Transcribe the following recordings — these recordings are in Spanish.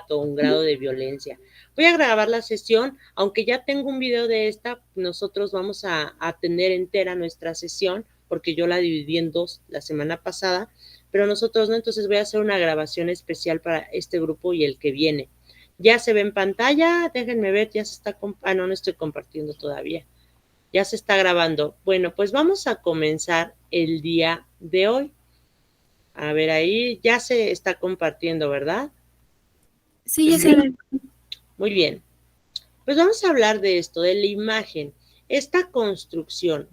maltrato, un grado de violencia. Voy a grabar la sesión, aunque ya tengo un video de esta, nosotros vamos a tener entera nuestra sesión, porque yo la dividí en 2 la semana pasada, pero nosotros no, entonces voy a hacer una grabación especial para este grupo y el que viene. Ya se ve en pantalla, déjenme ver, ya se está, no estoy compartiendo todavía. Ya se está grabando. Bueno, pues vamos a comenzar el día de hoy. A ver, ahí ya se está compartiendo, ¿verdad? Sí, ya se ve. Muy bien. Pues vamos a hablar de esto, de la imagen. Esta construcción,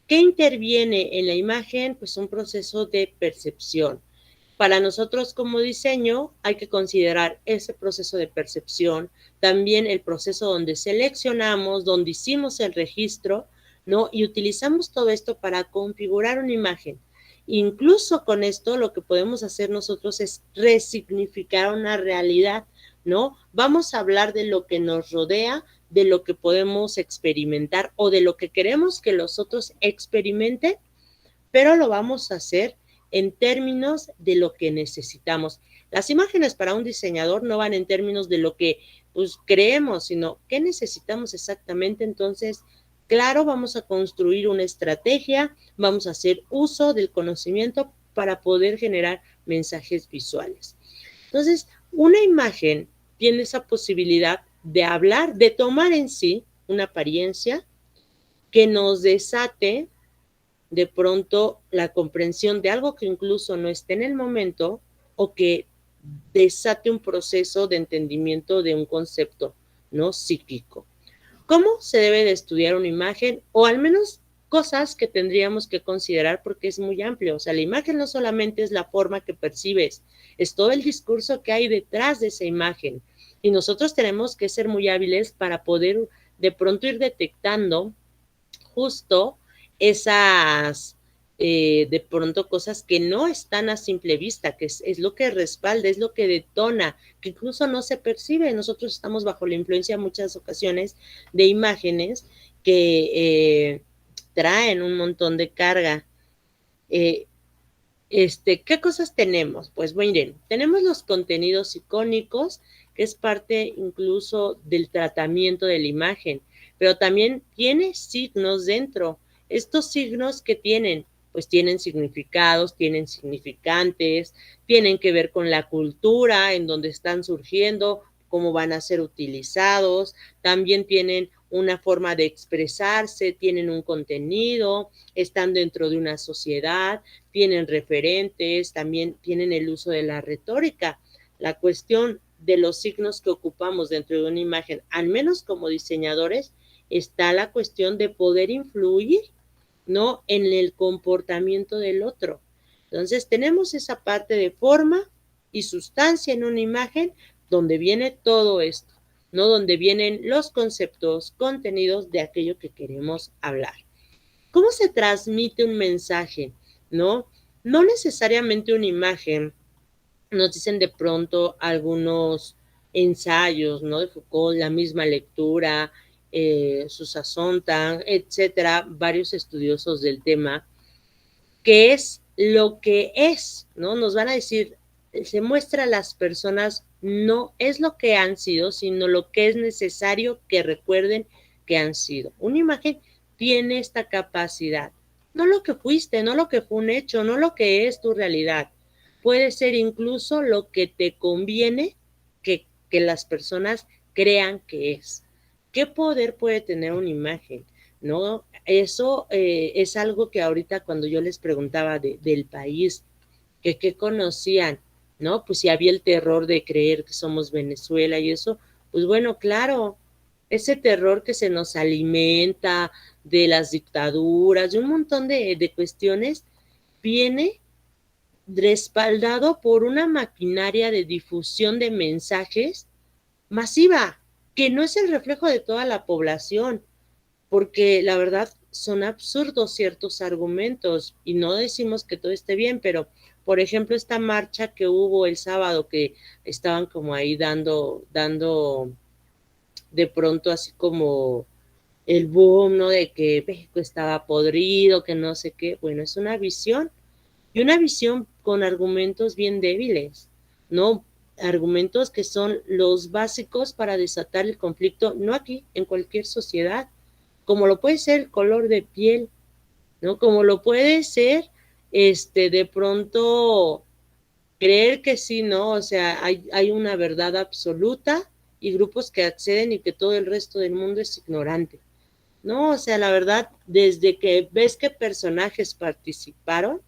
¿qué interviene en la imagen? Pues un proceso de percepción. Para nosotros como diseño hay que considerar ese proceso de percepción, también el proceso donde seleccionamos, donde hicimos el registro, ¿no? Y utilizamos todo esto para configurar una imagen. Incluso con esto lo que podemos hacer nosotros es resignificar una realidad, ¿no? Vamos a hablar de lo que nos rodea, de lo que podemos experimentar o de lo que queremos que los otros experimenten, pero lo vamos a hacer en términos de lo que necesitamos. Las imágenes para un diseñador no van en términos de lo que pues, creemos, sino qué necesitamos exactamente. Entonces, claro, vamos a construir una estrategia, vamos a hacer uso del conocimiento para poder generar mensajes visuales. Entonces, una imagen tiene esa posibilidad de hablar, de tomar en sí una apariencia que nos desate de pronto la comprensión de algo que incluso no esté en el momento o que desate un proceso de entendimiento de un concepto no psíquico. ¿Cómo se debe de estudiar una imagen? O al menos cosas que tendríamos que considerar porque es muy amplio. O sea, la imagen no solamente es la forma que percibes, es todo el discurso que hay detrás de esa imagen. Y nosotros tenemos que ser muy hábiles para poder de pronto ir detectando justo esas de pronto cosas que no están a simple vista, que es lo que respalda, es lo que detona, que incluso no se percibe. Nosotros estamos bajo la influencia en muchas ocasiones de imágenes que traen un montón de carga. Eh, ¿Qué cosas tenemos? Pues miren, tenemos los contenidos icónicos, que es parte incluso del tratamiento de la imagen, pero también tiene signos dentro. Estos signos que tienen, pues tienen significados, tienen significantes, tienen que ver con la cultura en donde están surgiendo, cómo van a ser utilizados, también tienen una forma de expresarse, tienen un contenido, están dentro de una sociedad, tienen referentes, también tienen el uso de la retórica. La cuestión de los signos que ocupamos dentro de una imagen, al menos como diseñadores, está la cuestión de poder influir, ¿no? En el comportamiento del otro. Entonces tenemos esa parte de forma y sustancia en una imagen donde viene todo esto, ¿no? Donde vienen los conceptos, contenidos de aquello que queremos hablar. ¿Cómo se transmite un mensaje? ¿No? No necesariamente una imagen. Nos dicen de pronto algunos ensayos, ¿no? De Foucault, la misma lectura, Sontag, etcétera, varios estudiosos del tema, que es lo que es, ¿no? Nos van a decir, se muestra a las personas no es lo que han sido, sino lo que es necesario que recuerden que han sido. Una imagen tiene esta capacidad, no lo que fuiste, no lo que fue un hecho, no lo que es tu realidad. Puede ser incluso lo que te conviene que las personas crean que es. ¿Qué poder puede tener una imagen? ¿No? Eso es algo que ahorita cuando yo les preguntaba del país, que qué conocían, ¿no? Pues si había el terror de creer que somos Venezuela y eso, pues bueno, claro, ese terror que se nos alimenta de las dictaduras, de un montón de cuestiones, viene respaldado por una maquinaria de difusión de mensajes masiva, que no es el reflejo de toda la población, porque la verdad son absurdos ciertos argumentos y no decimos que todo esté bien, pero por ejemplo esta marcha que hubo el sábado que estaban como ahí dando de pronto así como el boom, ¿no? De que México estaba podrido, que no sé qué, bueno, es una visión y una visión con argumentos bien débiles, ¿no? argumentos que son los básicos para desatar el conflicto, no aquí, en cualquier sociedad, como lo puede ser el color de piel, ¿no? Como lo puede ser, de pronto creer que sí, ¿no? O sea, hay una verdad absoluta y grupos que acceden y que todo el resto del mundo es ignorante, ¿no? O sea, la verdad, desde que ves que personajes participaron,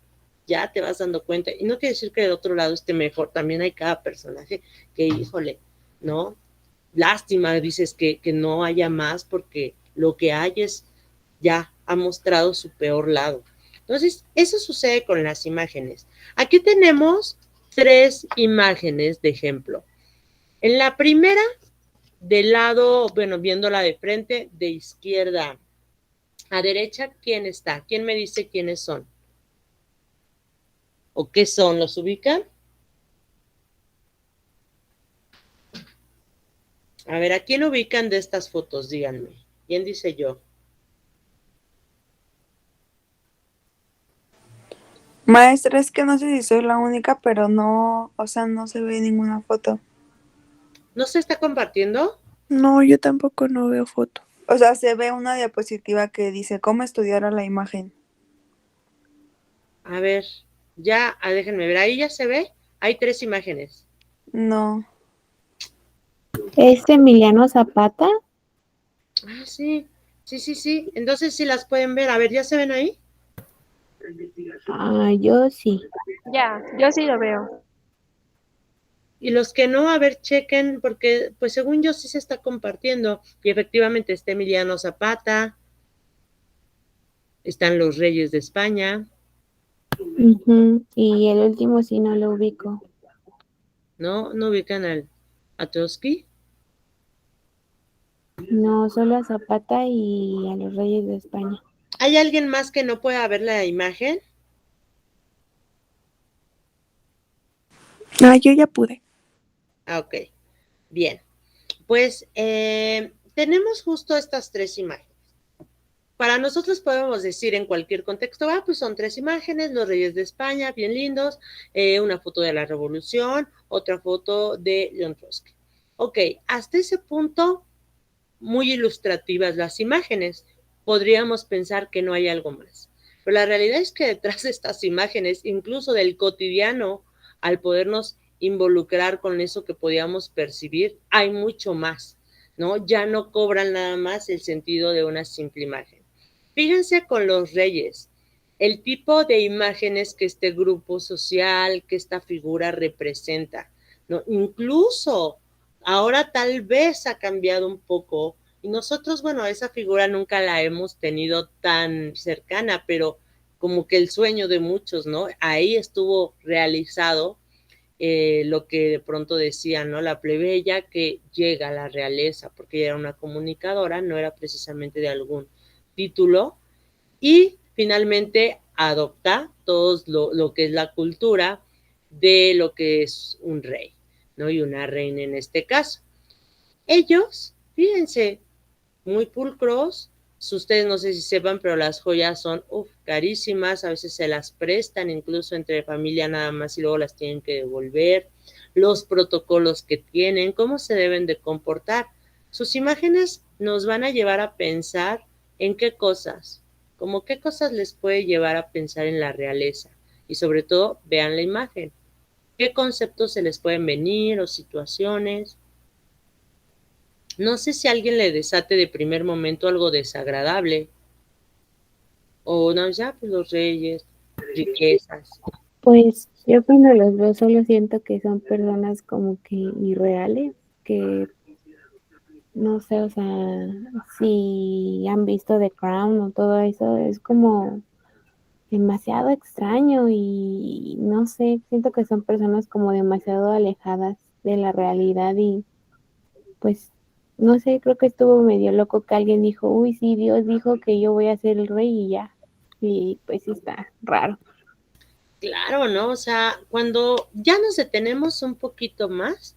ya te vas dando cuenta. Y no quiere decir que del otro lado esté mejor, también hay cada personaje que, híjole, ¿no? Lástima, dices que no haya más porque lo que hay es, ya ha mostrado su peor lado. Entonces, eso sucede con las imágenes. Aquí tenemos 3 imágenes de ejemplo. En la primera, del lado, bueno, viéndola de frente, de izquierda a derecha, ¿quién está? ¿Quién me dice quiénes son? ¿O qué son? ¿Los ubican? A ver, ¿a quién ubican de estas fotos? Díganme. ¿Quién dice yo? Maestra, es que no sé si soy la única, pero no, o sea, no se ve ninguna foto. ¿No se está compartiendo? No, yo tampoco no veo foto. O sea, se ve una diapositiva que dice cómo estudiar a la imagen. A ver, ya, déjenme ver. Ahí ya se ve. Hay 3 imágenes. No. ¿Es Emiliano Zapata? Ah, sí. Sí. Entonces sí las pueden ver. A ver, ¿ya se ven ahí? Ah, yo sí. Ya, yo sí lo veo. Y los que no, a ver, chequen, porque pues según yo sí se está compartiendo. Y efectivamente está Emiliano Zapata, están los Reyes de España, Y el último sí no lo ubico. ¿no? ¿No ubican a Trotsky? No, solo a Zapata y a los Reyes de España. ¿Hay alguien más que no pueda ver la imagen? Ah, yo ya pude. Ah, ok. Bien. Pues tenemos justo estas 3 imágenes. Para nosotros podemos decir en cualquier contexto, pues son 3 imágenes, los Reyes de España, bien lindos, una foto de la Revolución, otra foto de León Trotsky. Ok, hasta ese punto, muy ilustrativas las imágenes. Podríamos pensar que no hay algo más. Pero la realidad es que detrás de estas imágenes, incluso del cotidiano, al podernos involucrar con eso que podíamos percibir, hay mucho más, ¿no? Ya no cobran nada más el sentido de una simple imagen. Fíjense con los reyes, el tipo de imágenes que este grupo social, que esta figura representa, ¿no? Incluso ahora tal vez ha cambiado un poco y nosotros, bueno, esa figura nunca la hemos tenido tan cercana, pero como que el sueño de muchos, ¿no? Ahí estuvo realizado lo que de pronto decían, ¿no? La plebeya que llega a la realeza, porque ella era una comunicadora, no era precisamente de algún título, y finalmente adopta todo lo que es la cultura de lo que es un rey, ¿no? Y una reina en este caso. Ellos, fíjense, muy pulcros, ustedes no sé si sepan, pero las joyas son carísimas, a veces se las prestan incluso entre familia nada más y luego las tienen que devolver, los protocolos que tienen, cómo se deben de comportar. Sus imágenes nos van a llevar a pensar en qué cosas, como qué cosas les puede llevar a pensar en la realeza y sobre todo vean la imagen, qué conceptos se les pueden venir o situaciones. No sé si a alguien le desate de primer momento algo desagradable. O no, ya, pues los reyes, riquezas. Pues yo cuando los veo solo siento que son personas como que irreales, que no sé, o sea, si han visto The Crown o todo eso, es como demasiado extraño y no sé, siento que son personas como demasiado alejadas de la realidad y pues no sé, creo que estuvo medio loco que alguien dijo, uy, sí, Dios dijo que yo voy a ser el rey y ya. Y pues sí está raro. Claro, ¿no? O sea, cuando ya nos detenemos un poquito más,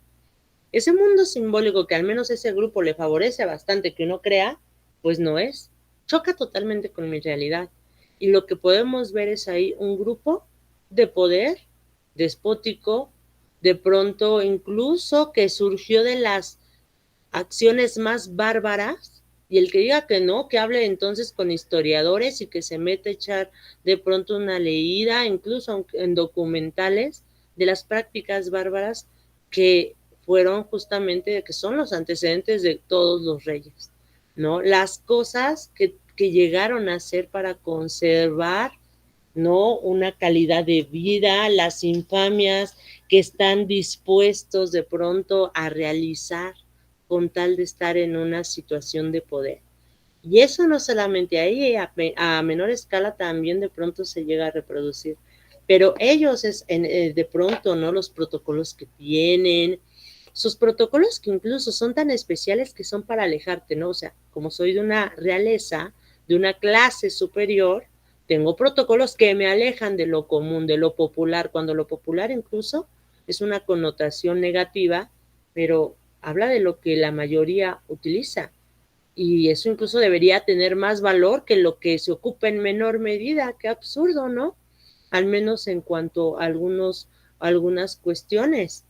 ese mundo simbólico que al menos ese grupo le favorece bastante que uno crea, pues no es. Choca totalmente con mi realidad. Y lo que podemos ver es ahí un grupo de poder despótico, de pronto incluso que surgió de las acciones más bárbaras, y el que diga que no, que hable entonces con historiadores y que se mete a echar de pronto una leída, incluso en documentales, de las prácticas bárbaras que fueron justamente, que son los antecedentes de todos los reyes, ¿no? Las cosas que llegaron a hacer para conservar, ¿no?, una calidad de vida, las infamias que están dispuestos de pronto a realizar con tal de estar en una situación de poder. Y eso no solamente ahí, a menor escala también de pronto se llega a reproducir. Pero ellos de pronto, ¿no?, los protocolos que tienen, sus protocolos que incluso son tan especiales que son para alejarte, ¿no? O sea, como soy de una realeza, de una clase superior, tengo protocolos que me alejan de lo común, de lo popular, cuando lo popular incluso es una connotación negativa, pero habla de lo que la mayoría utiliza. Y eso incluso debería tener más valor que lo que se ocupa en menor medida. Qué absurdo, ¿no? Al menos en cuanto a algunas cuestiones.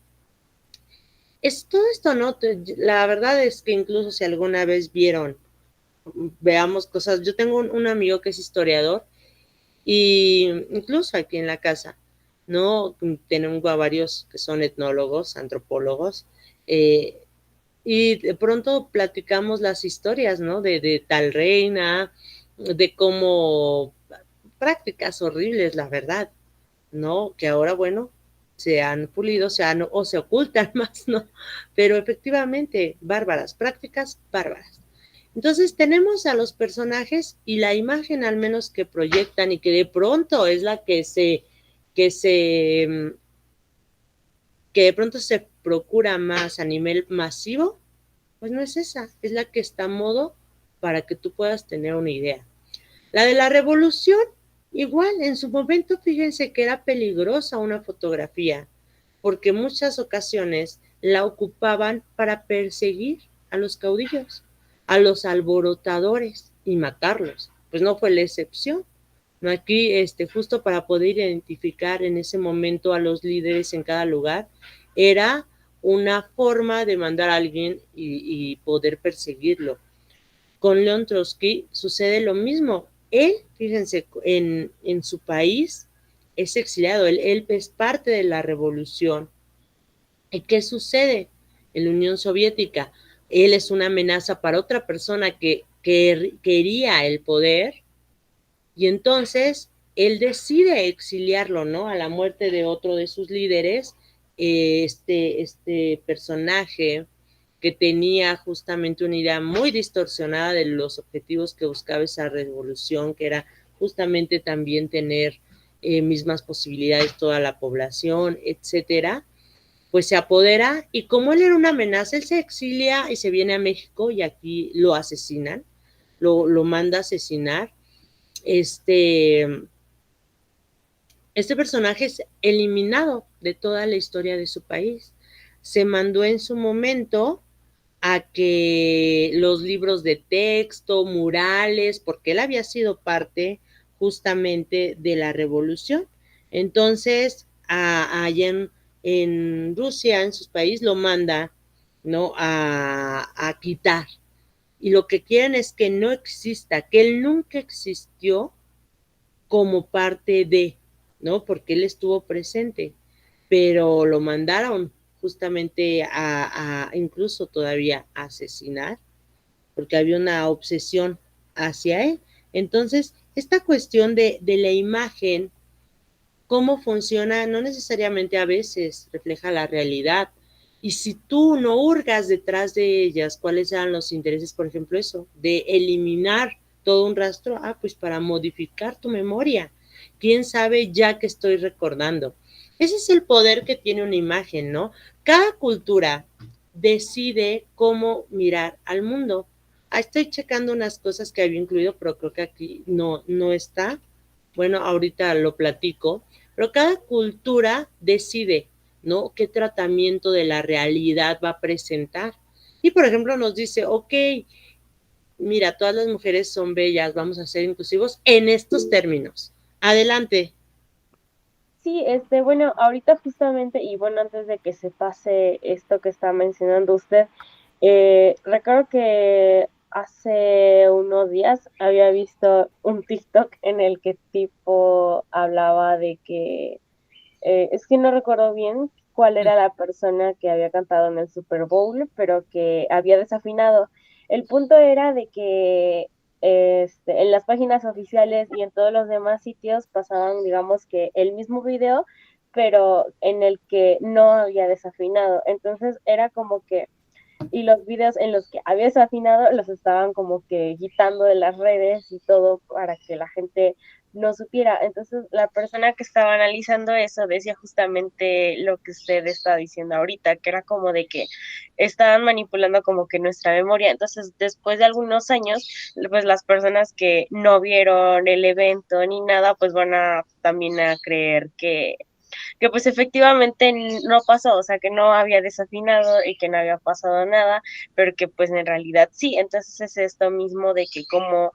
Es todo esto, ¿no? La verdad es que incluso si alguna vez veamos cosas, yo tengo un amigo que es historiador y incluso aquí en la casa, ¿no? Tenemos a varios que son etnólogos, antropólogos, y de pronto platicamos las historias, ¿no? De tal reina, de cómo prácticas horribles, la verdad, ¿no? Que ahora, bueno, se han pulido, o se ocultan más, ¿no? Pero efectivamente, bárbaras, prácticas bárbaras. Entonces tenemos a los personajes y la imagen al menos que proyectan y que de pronto es la que de pronto se procura más a nivel masivo, pues no es esa, es la que está a modo para que tú puedas tener una idea. La de la revolución, igual, en su momento, fíjense que era peligrosa una fotografía, porque muchas ocasiones la ocupaban para perseguir a los caudillos, a los alborotadores y matarlos. Pues no fue la excepción. ¿No? Aquí, justo para poder identificar en ese momento a los líderes en cada lugar, era una forma de mandar a alguien y poder perseguirlo. Con León Trotsky sucede lo mismo. Él, fíjense, en su país es exiliado, él es parte de la revolución. ¿Y qué sucede? En la Unión Soviética, él es una amenaza para otra persona que quería el poder, y entonces él decide exiliarlo, ¿no? A la muerte de otro de sus líderes, este personaje que tenía justamente una idea muy distorsionada de los objetivos que buscaba esa revolución, que era justamente también tener mismas posibilidades toda la población, etcétera, pues se apodera y como él era una amenaza, él se exilia y se viene a México y aquí lo asesinan, lo manda a asesinar. Este personaje es eliminado de toda la historia de su país. Se mandó en su momento a que los libros de texto, murales, porque él había sido parte justamente de la revolución. Entonces, allá en Rusia, en su país, lo manda, ¿no?, a quitar. Y lo que quieren es que no exista, que él nunca existió como parte de, ¿no? Porque él estuvo presente, pero lo mandaron justamente a incluso todavía a asesinar, porque había una obsesión hacia él. Entonces, esta cuestión de la imagen, cómo funciona, no necesariamente a veces refleja la realidad. Y si tú no hurgas detrás de ellas, ¿cuáles eran los intereses? Por ejemplo, eso, de eliminar todo un rastro, pues para modificar tu memoria. ¿Quién sabe ya que estoy recordando? Ese es el poder que tiene una imagen, ¿no? Cada cultura decide cómo mirar al mundo. Estoy checando unas cosas que había incluido, pero creo que aquí no está. Bueno, ahorita lo platico, pero cada cultura decide, ¿no?, qué tratamiento de la realidad va a presentar. Y, por ejemplo, nos dice, ok, mira, todas las mujeres son bellas, vamos a ser inclusivos en estos términos. Adelante. Sí, bueno, ahorita justamente, y bueno, antes de que se pase esto que está mencionando usted, recuerdo que hace unos días había visto un TikTok en el que tipo hablaba de que, es que no recuerdo bien cuál era la persona que había cantado en el Super Bowl, pero que había desafinado. El punto era de que en las páginas oficiales y en todos los demás sitios pasaban, digamos que el mismo video, pero en el que no había desafinado. Entonces era como que y los videos en los que había desafinado los estaban como que quitando de las redes y todo para que la gente no supiera. Entonces, la persona que estaba analizando eso decía justamente lo que usted está diciendo ahorita, que era como de que estaban manipulando como que nuestra memoria. Entonces, después de algunos años, pues las personas que no vieron el evento ni nada, pues van a también a creer que pues efectivamente no pasó, o sea, que no había desafinado y que no había pasado nada, pero que pues en realidad sí. Entonces es esto mismo de que como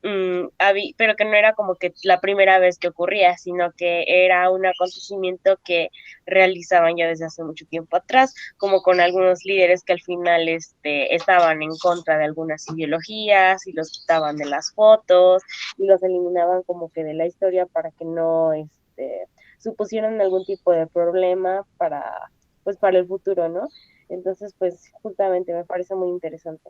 pero que no era como que la primera vez que ocurría, sino que era un acontecimiento que realizaban ya desde hace mucho tiempo atrás, como con algunos líderes que al final estaban en contra de algunas ideologías y los quitaban de las fotos y los eliminaban como que de la historia para que no supusieran algún tipo de problema pues para el futuro, ¿no? Entonces, pues justamente me parece muy interesante.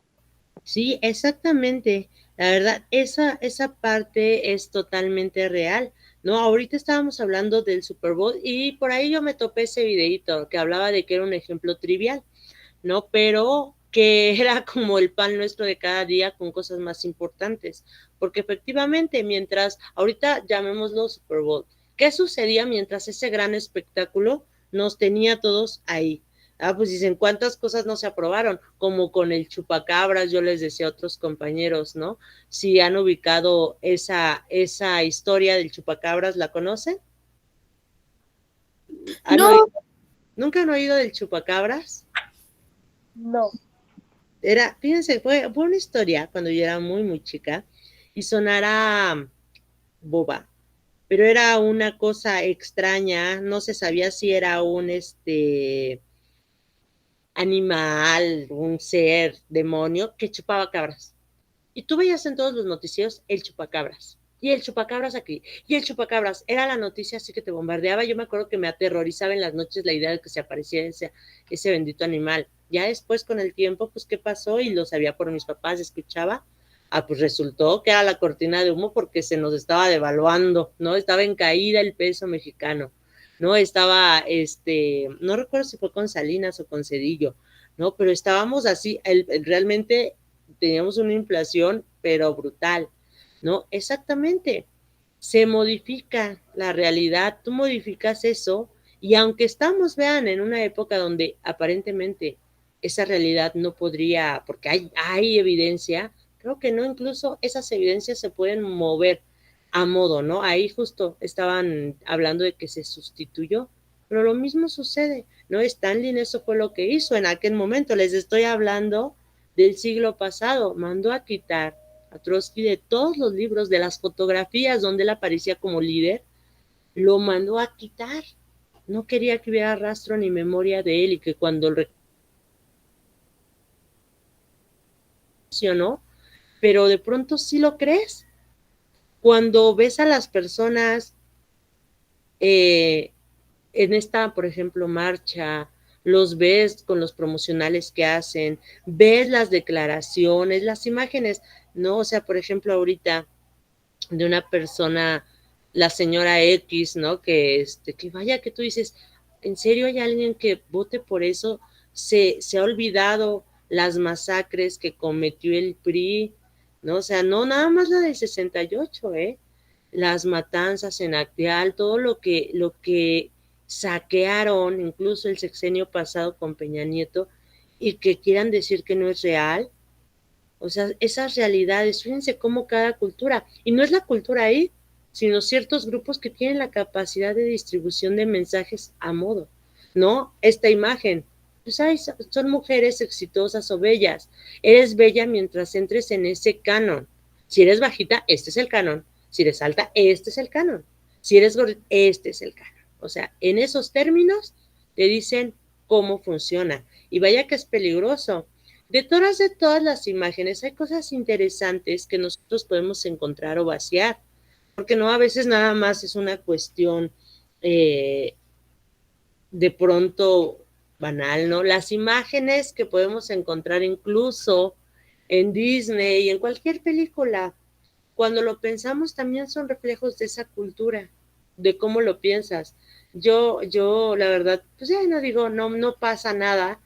Sí, exactamente. La verdad, esa parte es totalmente real, ¿no? Ahorita estábamos hablando del Super Bowl y por ahí yo me topé ese videíto que hablaba de que era un ejemplo trivial, ¿no? Pero que era como el pan nuestro de cada día con cosas más importantes, porque efectivamente, mientras, ahorita llamémoslo Super Bowl, ¿qué sucedía mientras ese gran espectáculo nos tenía todos ahí? Pues dicen, ¿cuántas cosas no se aprobaron? Como con el chupacabras, yo les decía a otros compañeros, ¿no? Si han ubicado esa historia del chupacabras, ¿la conocen? ¿Han No. oído? ¿Nunca han oído del chupacabras? No. Fíjense, fue una historia cuando yo era muy, muy chica y sonará boba, pero era una cosa extraña, no se sabía si era un animal, un ser, demonio, que chupaba cabras. Y tú veías en todos los noticieros el chupacabras. Y el chupacabras aquí. Y el chupacabras. Era la noticia así que te bombardeaba. Yo me acuerdo que me aterrorizaba en las noches la idea de que se apareciera ese bendito animal. Ya después, con el tiempo, pues, ¿qué pasó? Y lo sabía por mis papás, escuchaba. Pues resultó que era la cortina de humo porque se nos estaba devaluando, ¿no? Estaba en caída el peso mexicano, ¿no? Estaba, no recuerdo si fue con Salinas o con Cedillo, ¿no? Pero estábamos así, realmente teníamos una inflación, pero brutal, ¿no? Exactamente. Se modifica la realidad, tú modificas eso, y aunque estamos, vean, en una época donde aparentemente esa realidad no podría, porque hay evidencia, creo que no, incluso esas evidencias se pueden mover a modo, ¿no? Ahí justo estaban hablando de que se sustituyó, pero lo mismo sucede, ¿no? Stalin eso fue lo que hizo en aquel momento, les estoy hablando del siglo pasado, mandó a quitar a Trotsky de todos los libros, de las fotografías donde él aparecía como líder, lo mandó a quitar, no quería que hubiera rastro ni memoria de él y que cuando reaccionó, pero de pronto sí lo crees, cuando ves a las personas en esta, por ejemplo, marcha, los ves con los promocionales que hacen, ves las declaraciones, las imágenes, ¿no? O sea, por ejemplo, ahorita de una persona, la señora X, ¿no? Que vaya que tú dices, ¿en serio hay alguien que vote por eso? Se ha olvidado las masacres que cometió el PRI, ¿no? O sea, no nada más la del 68, las matanzas en Acteal, todo lo que saquearon, incluso el sexenio pasado con Peña Nieto, y que quieran decir que no es real. O sea, esas realidades, fíjense cómo cada cultura, y no es la cultura ahí, sino ciertos grupos que tienen la capacidad de distribución de mensajes a modo, ¿no? Esta imagen, pues son mujeres exitosas o bellas. Eres bella mientras entres en ese canon. Si eres bajita, este es el canon. Si eres alta, este es el canon. Si eres gordita, este es el canon. O sea, en esos términos te dicen cómo funciona. Y vaya que es peligroso. Detrás de todas las imágenes hay cosas interesantes que nosotros podemos encontrar o vaciar, porque no, a veces nada más es una cuestión de pronto banal, ¿no? Las imágenes que podemos encontrar incluso en Disney y en cualquier película, cuando lo pensamos también son reflejos de esa cultura, de cómo lo piensas. Yo, la verdad, pues ya no digo, no pasa nada.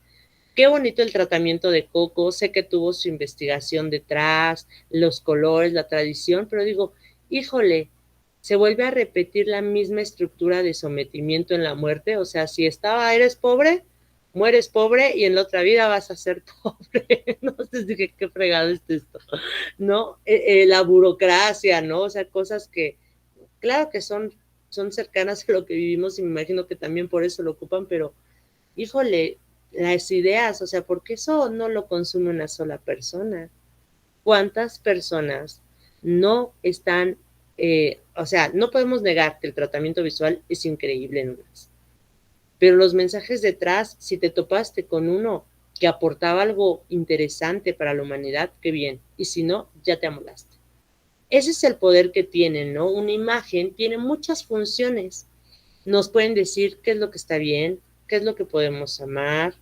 Qué bonito el tratamiento de Coco, sé que tuvo su investigación detrás, los colores, la tradición, pero digo, híjole, se vuelve a repetir la misma estructura de sometimiento en la muerte, o sea, si eres pobre, mueres pobre y en la otra vida vas a ser pobre, no sé, dije, qué fregado es esto, ¿no? La burocracia, ¿no? O sea, cosas que, claro que son cercanas a lo que vivimos y me imagino que también por eso lo ocupan, pero híjole, las ideas, o sea, porque eso no lo consume una sola persona. ¿Cuántas personas no están, o sea, no podemos negar que el tratamiento visual es increíble en unas, pero los mensajes detrás, si te topaste con uno que aportaba algo interesante para la humanidad, qué bien, y si no, ya te amolaste. Ese es el poder que tienen, ¿no? Una imagen tiene muchas funciones. Nos pueden decir qué es lo que está bien, qué es lo que podemos amar,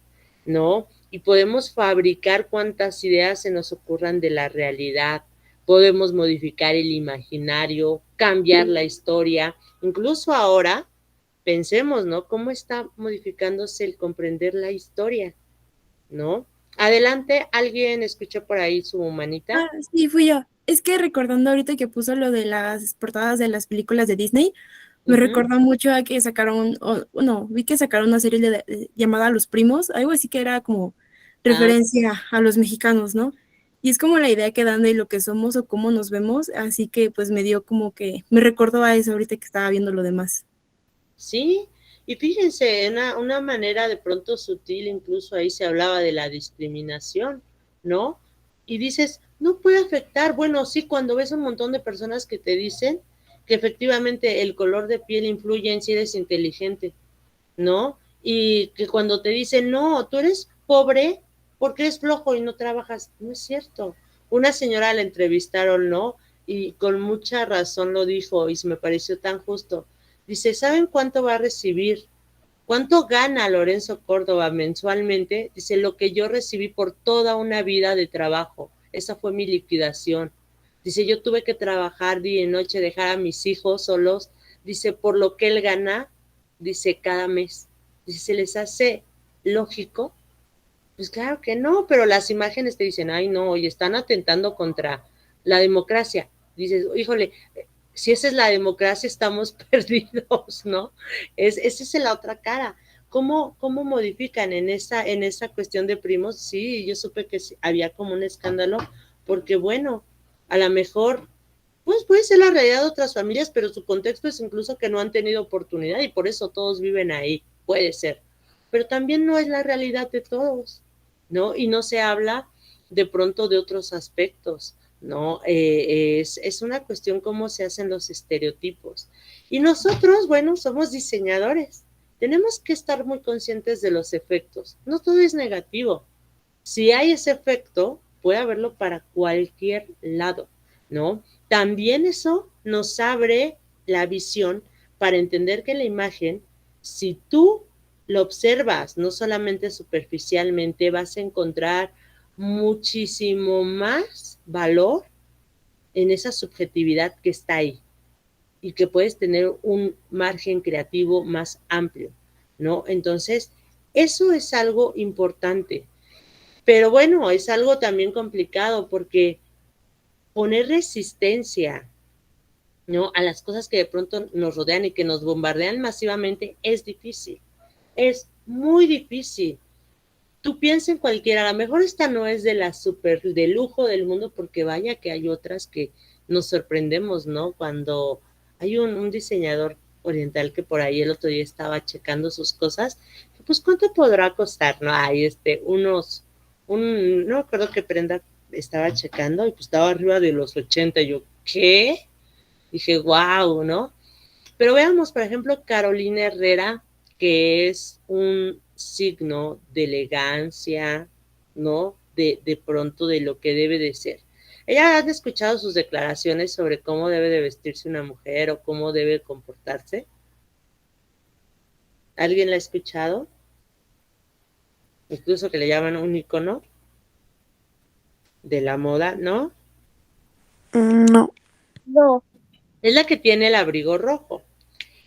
¿no? Y podemos fabricar cuantas ideas se nos ocurran de la realidad. Podemos modificar el imaginario, cambiar la historia. Incluso ahora, pensemos, ¿no? ¿Cómo está modificándose el comprender la historia, ¿no? Adelante, ¿alguien escuchó por ahí su manita? Ah, sí, fui yo. Es que recordando ahorita que puso lo de las portadas de las películas de Disney, me recordó mucho a que sacaron, no, vi que sacaron una serie llamada Los Primos, algo así que era como referencia a los mexicanos, ¿no? Y es como la idea que dan de lo que somos o cómo nos vemos, así que pues me dio como que, me recordó a eso ahorita que estaba viendo lo demás. Sí, y fíjense, una manera de pronto sutil, incluso ahí se hablaba de la discriminación, ¿no? Y dices, no puede afectar, bueno, sí, cuando ves un montón de personas que te dicen que efectivamente el color de piel influye en si eres inteligente, ¿no? Y que cuando te dicen, no, tú eres pobre porque eres flojo y no trabajas, no es cierto. Una señora la entrevistaron, ¿no? Y con mucha razón lo dijo y se me pareció tan justo. Dice, ¿saben cuánto va a recibir? ¿Cuánto gana Lorenzo Córdoba mensualmente? Dice, lo que yo recibí por toda una vida de trabajo. Esa fue mi liquidación. Dice, yo tuve que trabajar día y noche, dejar a mis hijos solos. Dice, por lo que él gana, dice, cada mes. Dice, ¿se les hace lógico? Pues claro que no, pero las imágenes te dicen, ay no, y están atentando contra la democracia. Dices, híjole, si esa es la democracia, estamos perdidos, ¿no? Esa es la otra cara. ¿Cómo modifican en esa cuestión de primos? Sí, yo supe que había como un escándalo, porque bueno, a lo mejor, pues puede ser la realidad de otras familias, pero su contexto es incluso que no han tenido oportunidad y por eso todos viven ahí, puede ser. Pero también no es la realidad de todos, ¿no? Y no se habla de pronto de otros aspectos, ¿no? Es una cuestión cómo se hacen los estereotipos. Y nosotros, bueno, somos diseñadores. Tenemos que estar muy conscientes de los efectos. No todo es negativo. Si hay ese efecto, puede haberlo para cualquier lado, ¿no? También eso nos abre la visión para entender que la imagen, si tú lo observas, no solamente superficialmente, vas a encontrar muchísimo más valor en esa subjetividad que está ahí y que puedes tener un margen creativo más amplio, ¿no? Entonces, eso es algo importante. Pero bueno, es algo también complicado porque poner resistencia, ¿no? A las cosas que de pronto nos rodean y que nos bombardean masivamente es difícil. Es muy difícil. Tú piensas en cualquiera, a lo mejor esta no es de la super de lujo del mundo, porque vaya que hay otras que nos sorprendemos, ¿no? Cuando hay un diseñador oriental que por ahí el otro día estaba checando sus cosas, pues ¿cuánto podrá costar? No, hay no me acuerdo qué prenda estaba checando y pues estaba arriba de los 80, yo, ¿qué? Dije, wow, ¿no? Pero veamos, por ejemplo, Carolina Herrera, que es un signo de elegancia, ¿no? De pronto de lo que debe de ser. ¿Ella han escuchado sus declaraciones sobre cómo debe de vestirse una mujer o cómo debe comportarse? ¿Alguien la ha escuchado? Incluso que le llaman un icono de la moda, ¿no? No. No. Es la que tiene el abrigo rojo.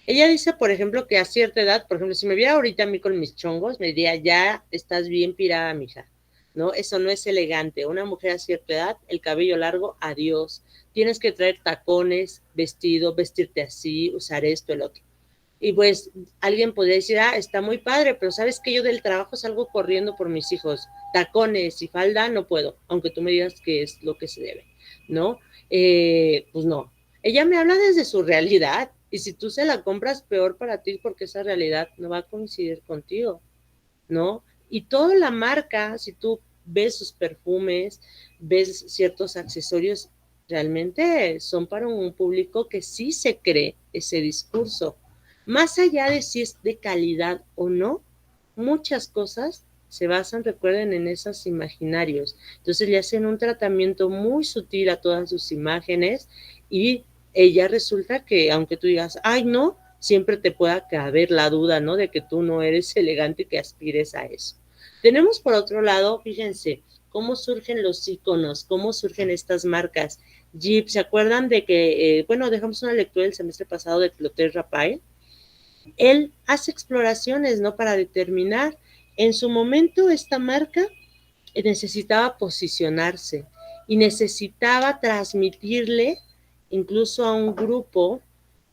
Ella dice, por ejemplo, que a cierta edad, por ejemplo, si me viera ahorita a mí con mis chongos, me diría, ya estás bien pirada, mija, ¿no? Eso no es elegante. Una mujer a cierta edad, el cabello largo, adiós. Tienes que traer tacones, vestido, vestirte así, usar esto, el otro. Y pues alguien podría decir, está muy padre, pero sabes que yo del trabajo salgo corriendo por mis hijos. Tacones y falda no puedo, aunque tú me digas que es lo que se debe, ¿no? Pues no. Ella me habla desde su realidad y si tú se la compras, peor para ti porque esa realidad no va a coincidir contigo, ¿no? Y toda la marca, si tú ves sus perfumes, ves ciertos accesorios, realmente son para un público que sí se cree ese discurso. Más allá de si es de calidad o no, muchas cosas se basan, recuerden, en esos imaginarios. Entonces le hacen un tratamiento muy sutil a todas sus imágenes y ella resulta que, aunque tú digas, ay, no, siempre te pueda caber la duda, ¿no? De que tú no eres elegante y que aspires a eso. Tenemos por otro lado, fíjense, cómo surgen los iconos, cómo surgen estas marcas. Jeep, ¿se acuerdan de que, dejamos una lectura el semestre pasado de Clotaire Rapael? Él hace exploraciones, ¿no? Para determinar, en su momento esta marca necesitaba posicionarse y necesitaba transmitirle incluso a un grupo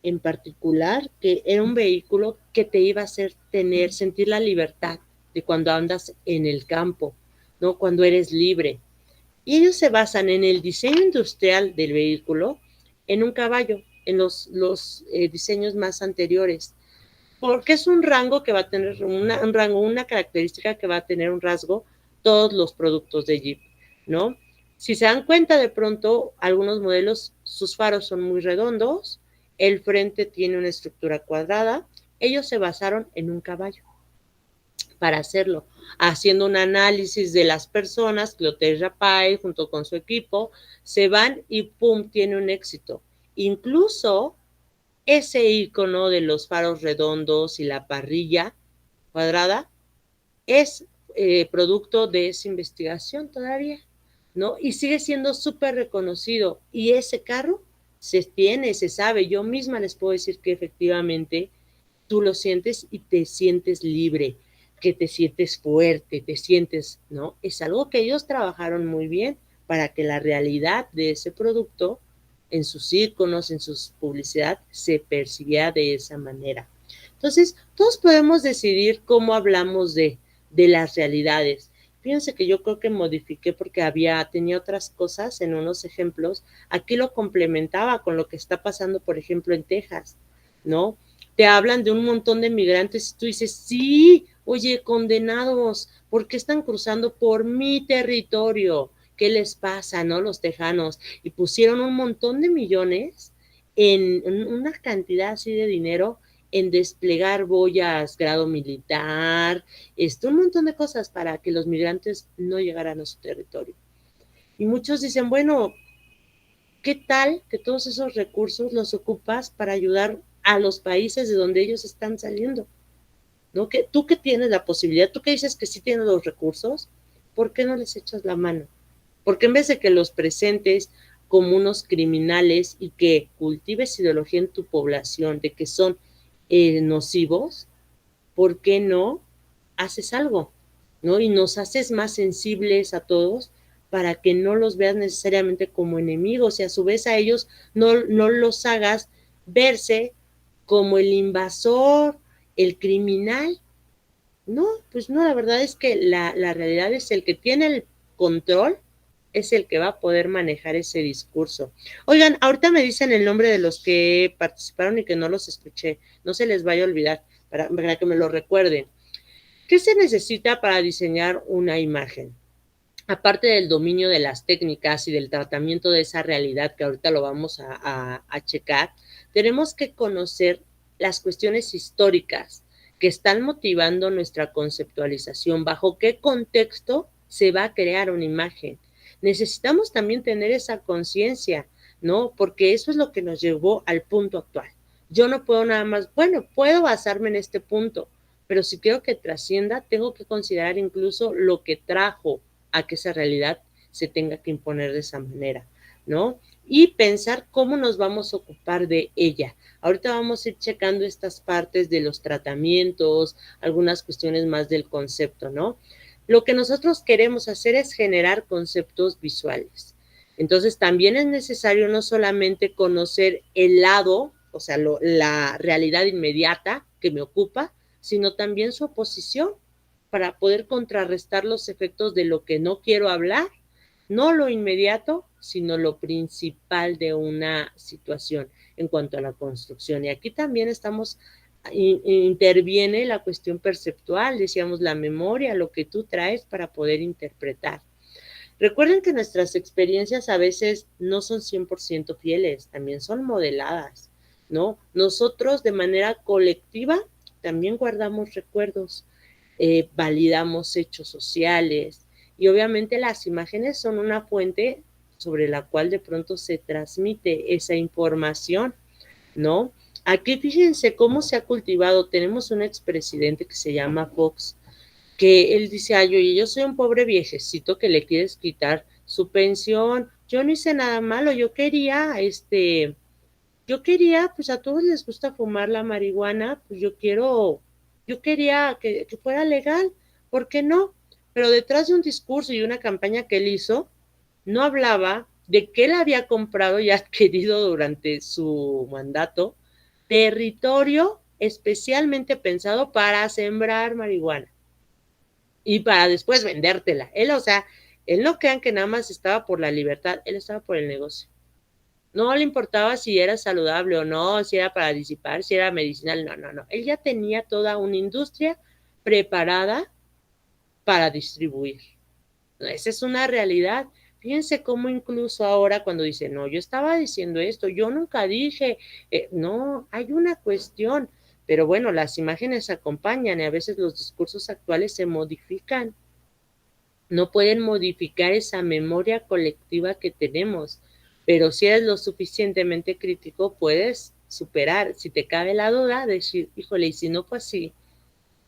en particular que era un vehículo que te iba a hacer sentir la libertad de cuando andas en el campo, ¿no? Cuando eres libre. Y ellos se basan en el diseño industrial del vehículo, en un caballo, en los diseños más anteriores, porque es un rango que va a tener una característica que va a tener un rasgo todos los productos de Jeep, ¿no? Si se dan cuenta, de pronto, algunos modelos, sus faros son muy redondos, el frente tiene una estructura cuadrada, ellos se basaron en un caballo para hacerlo, haciendo un análisis de las personas, Clotaire Rapael junto con su equipo, se van y ¡pum!, tiene un éxito. Incluso ese icono de los faros redondos y la parrilla cuadrada es producto de esa investigación todavía, ¿no? Y sigue siendo súper reconocido. Y ese carro se sabe. Yo misma les puedo decir que efectivamente tú lo sientes y te sientes libre, que te sientes fuerte, te sientes, ¿no? Es algo que ellos trabajaron muy bien para que la realidad de ese producto en sus iconos, en sus publicidad, se percibiera de esa manera. Entonces, todos podemos decidir cómo hablamos de las realidades. Fíjense que yo creo que modifiqué porque tenía otras cosas en unos ejemplos. Aquí lo complementaba con lo que está pasando, por ejemplo, en Texas, ¿no? Te hablan de un montón de migrantes y tú dices, sí, oye, condenados, ¿por qué están cruzando por mi territorio? ¿Qué les pasa, no? Los tejanos. Y pusieron un montón de millones en una cantidad así de dinero en desplegar boyas, grado militar, un montón de cosas para que los migrantes no llegaran a su territorio. Y muchos dicen, bueno, ¿qué tal que todos esos recursos los ocupas para ayudar a los países de donde ellos están saliendo? ¿No? Tú que tienes la posibilidad, tú que dices que sí tienes los recursos, ¿por qué no les echas la mano? Porque en vez de que los presentes como unos criminales y que cultives ideología en tu población de que son nocivos, ¿por qué no haces algo? ¿No? Y nos haces más sensibles a todos para que no los veas necesariamente como enemigos y a su vez a ellos no los hagas verse como el invasor, el criminal. No, pues no, la verdad es que la realidad es el que tiene el control es el que va a poder manejar ese discurso. Oigan, ahorita me dicen el nombre de los que participaron y que no los escuché. No se les vaya a olvidar, para que me lo recuerden. ¿Qué se necesita para diseñar una imagen? Aparte del dominio de las técnicas y del tratamiento de esa realidad, que ahorita lo vamos a checar, tenemos que conocer las cuestiones históricas que están motivando nuestra conceptualización, bajo qué contexto se va a crear una imagen. Necesitamos también tener esa conciencia, ¿no? Porque eso es lo que nos llevó al punto actual. Yo no puedo nada más, bueno, puedo basarme en este punto, pero si quiero que trascienda, tengo que considerar incluso lo que trajo a que esa realidad se tenga que imponer de esa manera, ¿no? Y pensar cómo nos vamos a ocupar de ella. Ahorita vamos a ir checando estas partes de los tratamientos, algunas cuestiones más del concepto, ¿no? Lo que nosotros queremos hacer es generar conceptos visuales. Entonces también es necesario no solamente conocer el lado, o sea, la realidad inmediata que me ocupa, sino también su oposición para poder contrarrestar los efectos de lo que no quiero hablar, no lo inmediato, sino lo principal de una situación en cuanto a la construcción. Y aquí también interviene la cuestión perceptual, decíamos la memoria, lo que tú traes para poder interpretar. Recuerden que nuestras experiencias a veces no son 100% fieles, también son modeladas, ¿no? Nosotros de manera colectiva también guardamos recuerdos, validamos hechos sociales y obviamente las imágenes son una fuente sobre la cual de pronto se transmite esa información, ¿no? Aquí fíjense cómo se ha cultivado. Tenemos un expresidente que se llama Fox, que él dice, ay, oye, yo soy un pobre viejecito que le quieres quitar su pensión, yo no hice nada malo, yo quería, pues a todos les gusta fumar la marihuana, pues yo quería que fuera legal, ¿por qué no? Pero detrás de un discurso y una campaña que él hizo, no hablaba de que él había comprado y adquirido durante su mandato territorio especialmente pensado para sembrar marihuana y para después vendértela. Él, o sea, él no crean que nada más estaba por la libertad, él estaba por el negocio. No le importaba si era saludable o no, si era para disipar, si era medicinal, no. Él ya tenía toda una industria preparada para distribuir. Esa es una realidad. Fíjense cómo incluso ahora cuando dicen, no, yo estaba diciendo esto, yo nunca dije, no, hay una cuestión, pero bueno, las imágenes acompañan y a veces los discursos actuales se modifican. No pueden modificar esa memoria colectiva que tenemos, pero si eres lo suficientemente crítico, puedes superar, si te cabe la duda, decir, híjole, y si no fue así.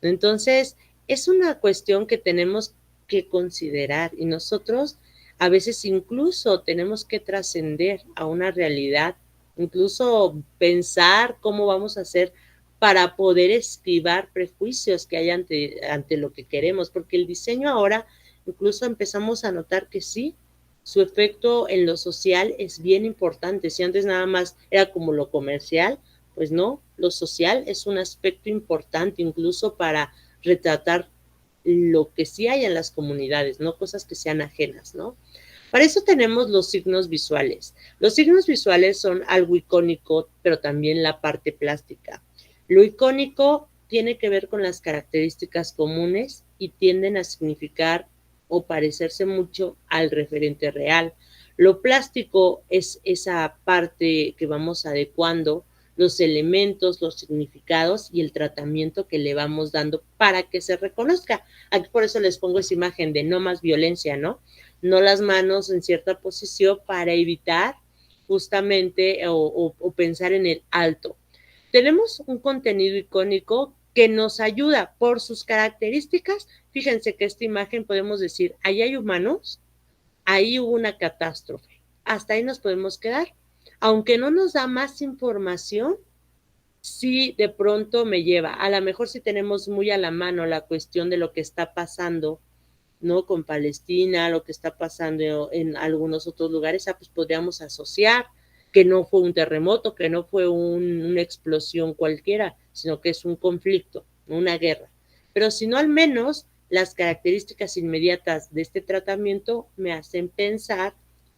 Entonces, es una cuestión que tenemos que considerar y nosotros a veces incluso tenemos que trascender a una realidad, incluso pensar cómo vamos a hacer para poder esquivar prejuicios que hay ante lo que queremos, porque el diseño ahora incluso empezamos a notar que sí, su efecto en lo social es bien importante. Si antes nada más era como lo comercial, pues no, lo social es un aspecto importante incluso para retratar lo que sí hay en las comunidades, no cosas que sean ajenas, ¿no? Para eso tenemos los signos visuales. Los signos visuales son algo icónico, pero también la parte plástica. Lo icónico tiene que ver con las características comunes y tienden a significar o parecerse mucho al referente real. Lo plástico es esa parte que vamos adecuando, los elementos, los significados y el tratamiento que le vamos dando para que se reconozca. Aquí por eso les pongo esa imagen de no más violencia, ¿no? No las manos en cierta posición para evitar justamente o pensar en el alto. Tenemos un contenido icónico que nos ayuda por sus características. Fíjense que esta imagen podemos decir, ahí hay humanos, ahí hubo una catástrofe. Hasta ahí nos podemos quedar. Aunque no nos da más información, sí de pronto me lleva. A lo mejor si tenemos muy a la mano la cuestión de lo que está pasando, ¿no? Con Palestina, lo que está pasando en algunos otros lugares, pues podríamos asociar que no fue un terremoto, que no fue una explosión cualquiera, sino que es un conflicto, una guerra. Pero si no, al menos las características inmediatas de este tratamiento me hacen pensar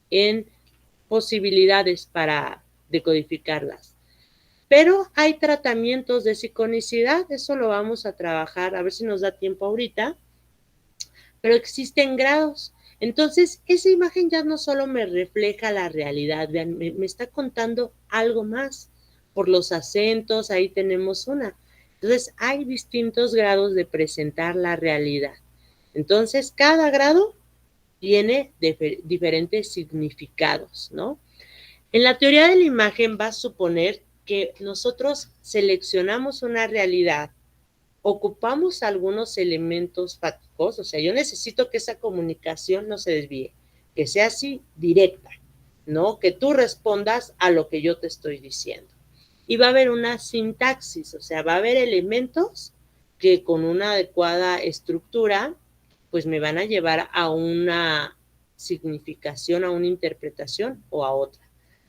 en posibilidades para decodificarlas. Pero hay tratamientos de siconicidad, eso lo vamos a trabajar, a ver si nos da tiempo ahorita, pero existen grados. Entonces, esa imagen ya no solo me refleja la realidad, vean, me está contando algo más, por los acentos, ahí tenemos una. Entonces, hay distintos grados de presentar la realidad. Entonces, cada grado tiene diferentes significados, ¿no? En la teoría de la imagen va a suponer que nosotros seleccionamos una realidad, ocupamos algunos elementos fácticos, o sea, yo necesito que esa comunicación no se desvíe, que sea así directa, ¿no? Que tú respondas a lo que yo te estoy diciendo. Y va a haber una sintaxis, o sea, va a haber elementos que con una adecuada estructura, pues me van a llevar a una significación, a una interpretación o a otra.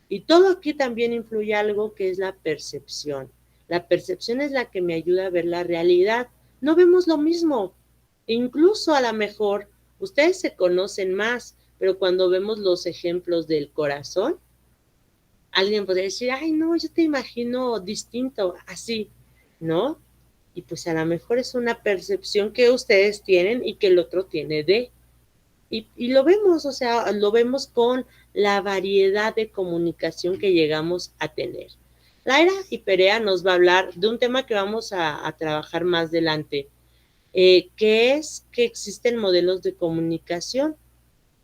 Y todo aquí también influye algo que es la percepción. La percepción es la que me ayuda a ver la realidad. No vemos lo mismo. Incluso a lo mejor ustedes se conocen más, pero cuando vemos los ejemplos del corazón, alguien podría decir, ay, no, yo te imagino distinto, así, ¿no? Y pues a lo mejor es una percepción que ustedes tienen y que el otro tiene de. Y lo vemos, o sea, lo vemos con la variedad de comunicación que llegamos a tener. Laira y Perea nos va a hablar de un tema que vamos a trabajar más adelante, que es que existen modelos de comunicación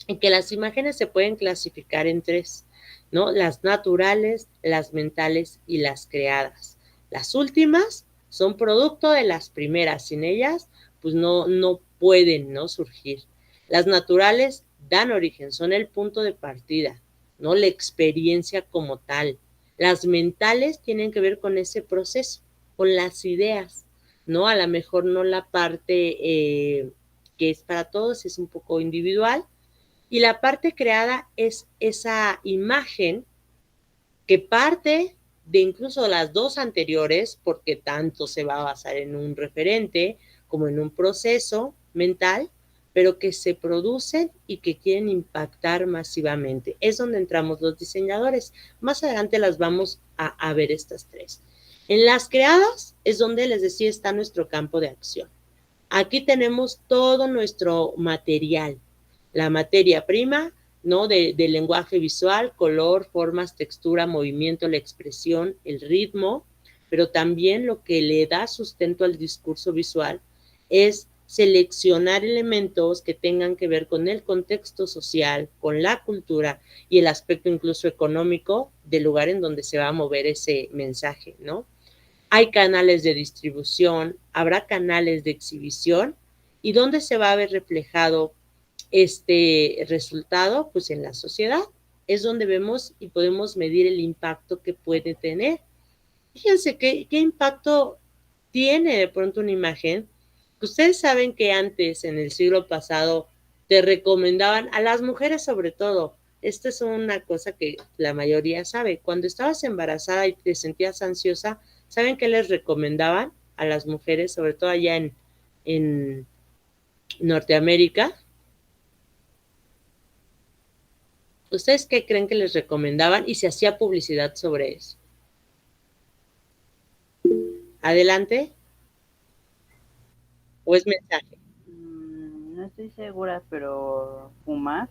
y que las imágenes se pueden clasificar en tres, ¿no? Las naturales, las mentales y las creadas. Las últimas son producto de las primeras, sin ellas pues no pueden, ¿no?, surgir. Las naturales dan origen, son el punto de partida, ¿no?, la experiencia como tal. Las mentales tienen que ver con ese proceso, con las ideas, ¿no? A lo mejor no la parte que es para todos, es un poco individual. Y la parte creada es esa imagen que parte de incluso las dos anteriores, porque tanto se va a basar en un referente como en un proceso mental, pero que se producen y que quieren impactar masivamente. Es donde entramos los diseñadores. Más adelante las vamos a ver estas tres. En las creadas es donde les decía está nuestro campo de acción. Aquí tenemos todo nuestro material, la materia prima, ¿no?, del lenguaje visual, color, formas, textura, movimiento, la expresión, el ritmo, pero también lo que le da sustento al discurso visual es seleccionar elementos que tengan que ver con el contexto social, con la cultura y el aspecto incluso económico del lugar en donde se va a mover ese mensaje, ¿no? Hay canales de distribución, habrá canales de exhibición, y ¿dónde se va a ver reflejado este resultado? Pues en la sociedad. Es donde vemos y podemos medir el impacto que puede tener. Fíjense qué impacto tiene de pronto una imagen. Ustedes saben que antes, en el siglo pasado, te recomendaban, a las mujeres sobre todo, esta es una cosa que la mayoría sabe, cuando estabas embarazada y te sentías ansiosa, ¿saben qué les recomendaban a las mujeres, sobre todo allá en Norteamérica? ¿Ustedes qué creen que les recomendaban y se hacía publicidad sobre eso? Adelante. ¿O es mensaje? No estoy segura, pero fumar.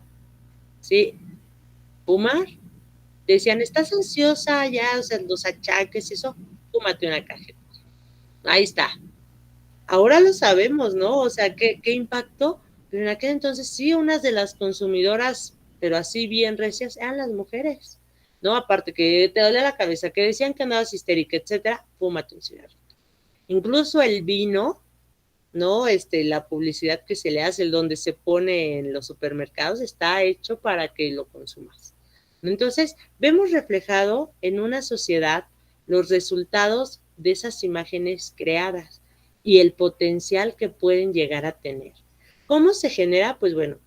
Sí, fumar. Decían, ¿estás ansiosa ya? O sea, los achaques y eso, fúmate una cajeta. Ahí está. Ahora lo sabemos, ¿no? O sea, ¿qué impacto? Pero en aquel entonces sí, unas de las consumidoras, pero así bien recias, eran las mujeres, ¿no? Aparte que te dolía la cabeza, que decían que andabas histérica, etcétera, fúmate un cigarro. Incluso el vino, ¿no? La publicidad que se le hace, el donde se pone en los supermercados, está hecho para que lo consumas. Entonces, vemos reflejado en una sociedad los resultados de esas imágenes creadas y el potencial que pueden llegar a tener. ¿Cómo se genera? Pues bueno,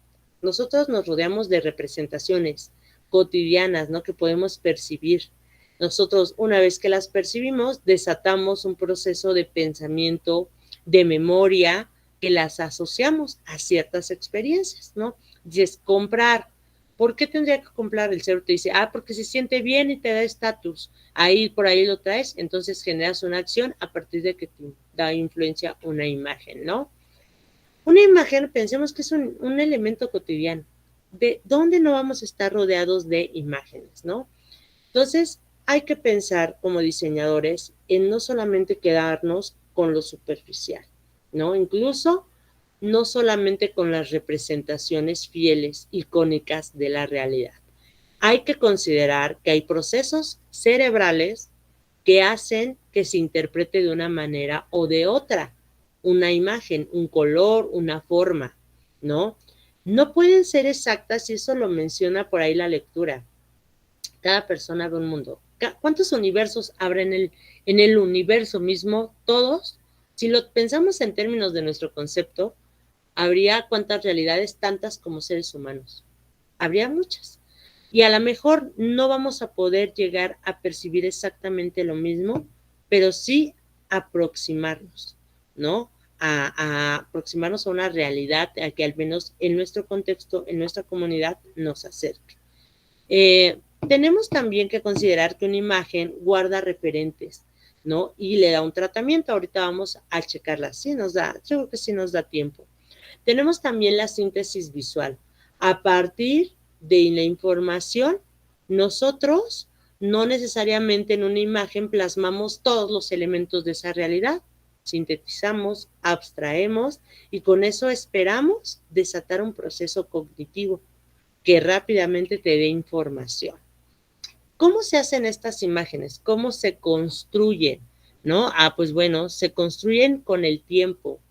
nosotros nos rodeamos de representaciones cotidianas, ¿no?, que podemos percibir. Nosotros, una vez que las percibimos, desatamos un proceso de pensamiento, de memoria, que las asociamos a ciertas experiencias, ¿no? Dices, comprar. ¿Por qué tendría que comprar? El cerebro te dice, porque se siente bien y te da estatus. Ahí, por ahí lo traes, entonces generas una acción a partir de que te da influencia una imagen, ¿no? Una imagen, pensemos que es un elemento cotidiano. ¿De dónde no vamos a estar rodeados de imágenes, no? Entonces, hay que pensar como diseñadores en no solamente quedarnos con lo superficial, ¿no? Incluso no solamente con las representaciones fieles, icónicas de la realidad. Hay que considerar que hay procesos cerebrales que hacen que se interprete de una manera o de otra una imagen, un color, una forma, ¿no? No pueden ser exactas y eso lo menciona por ahí la lectura. Cada persona ve un mundo. ¿Cuántos universos habrá en el universo mismo? Todos. Si lo pensamos en términos de nuestro concepto, habría cuántas realidades, tantas como seres humanos. Habría muchas. Y a lo mejor no vamos a poder llegar a percibir exactamente lo mismo, pero sí aproximarnos, ¿no? A aproximarnos a una realidad a que al menos en nuestro contexto, en nuestra comunidad, nos acerque. Tenemos también que considerar que una imagen guarda referentes, ¿no? Y le da un tratamiento. Ahorita vamos a checarla. Sí nos da, yo creo que sí nos da tiempo. Tenemos también la síntesis visual. A partir de la información, nosotros no necesariamente en una imagen plasmamos todos los elementos de esa realidad. Sintetizamos, abstraemos y con eso esperamos desatar un proceso cognitivo que rápidamente te dé información. ¿Cómo se hacen estas imágenes? ¿Cómo se construyen? ¿No? Pues bueno, se construyen con el tiempo.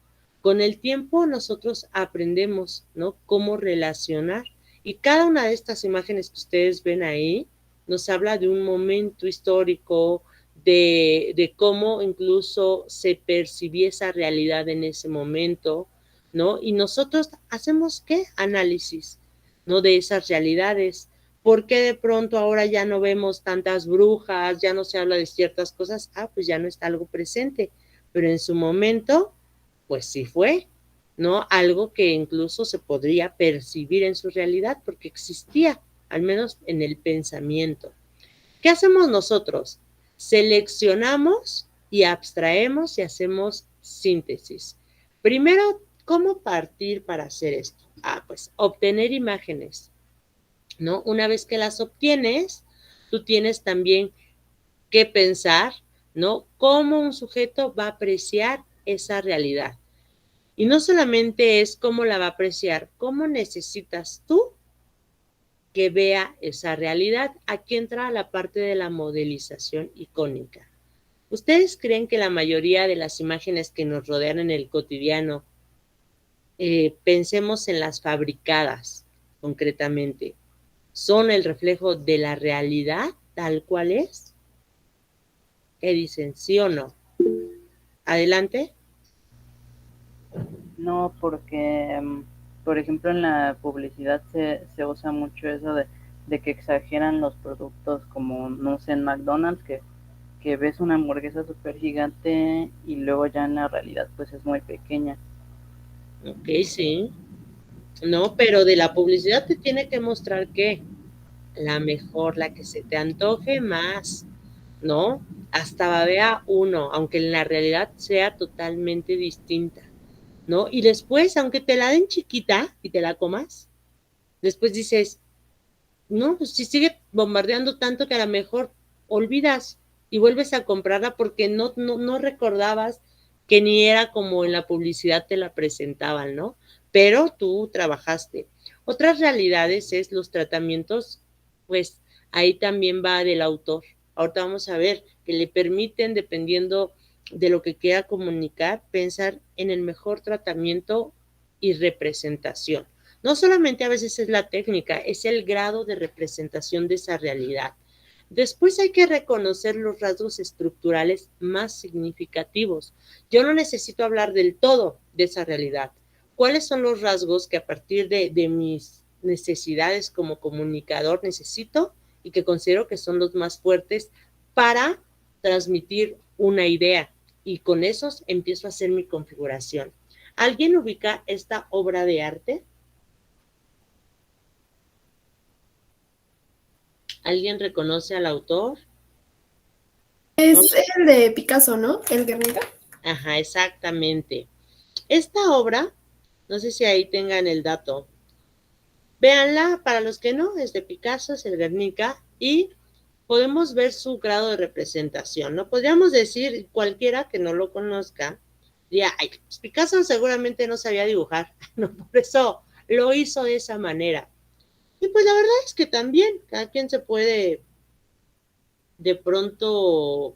Con el tiempo nosotros aprendemos, ¿no? Cómo relacionar. Y cada una de estas imágenes que ustedes ven ahí nos habla de un momento histórico, de cómo incluso se percibía esa realidad en ese momento, ¿no? Y nosotros hacemos, ¿qué? Análisis, ¿no? De esas realidades. ¿Por qué de pronto ahora ya no vemos tantas brujas, ya no se habla de ciertas cosas? Pues ya no está algo presente, pero en su momento, pues sí fue, ¿no? Algo que incluso se podría percibir en su realidad porque existía, al menos en el pensamiento. ¿Qué hacemos nosotros? Seleccionamos y abstraemos y hacemos síntesis. Primero, ¿cómo partir para hacer esto? Pues obtener imágenes, ¿no? Una vez que las obtienes, tú tienes también que pensar, ¿no? Cómo un sujeto va a apreciar esa realidad. Y no solamente es cómo la va a apreciar, cómo necesitas tú que vea esa realidad. Aquí entra la parte de la modelización icónica. ¿Ustedes creen que la mayoría de las imágenes que nos rodean en el cotidiano, pensemos en las fabricadas concretamente, son el reflejo de la realidad tal cual es? ¿Qué dicen? ¿Sí o no? Adelante. No, porque, por ejemplo, en la publicidad se usa mucho eso de que exageran los productos, como, no sé, en McDonald's, que ves una hamburguesa súper gigante y luego ya en la realidad pues es muy pequeña. Ok, sí. No, pero de la publicidad te tiene que mostrar que la mejor, la que se te antoje más, ¿no? Hasta babea uno, aunque en la realidad sea totalmente distinta, ¿no? Y después, aunque te la den chiquita y te la comas, después dices, no, pues si sigue bombardeando tanto que a lo mejor olvidas y vuelves a comprarla porque no recordabas que ni era como en la publicidad te la presentaban, ¿no? Pero tú trabajaste. Otras realidades es los tratamientos, pues ahí también va del autor. Ahorita vamos a ver que le permiten, dependiendo de lo que quiera comunicar, pensar en el mejor tratamiento y representación. No solamente a veces es la técnica, es el grado de representación de esa realidad. Después hay que reconocer los rasgos estructurales más significativos. Yo no necesito hablar del todo de esa realidad. ¿Cuáles son los rasgos que a partir de mis necesidades como comunicador necesito y que considero que son los más fuertes para transmitir una idea? Y con esos empiezo a hacer mi configuración. ¿Alguien ubica esta obra de arte? ¿Alguien reconoce al autor? Es el de Picasso, ¿no? El Guernica. Ajá, exactamente. Esta obra, no sé si ahí tengan el dato. Véanla, para los que no, es de Picasso, es el Guernica, y podemos ver su grado de representación, ¿no? Podríamos decir, cualquiera que no lo conozca, diría, ay, pues Picasso seguramente no sabía dibujar, ¿no? Por eso lo hizo de esa manera. Y pues la verdad es que también cada quien se puede de pronto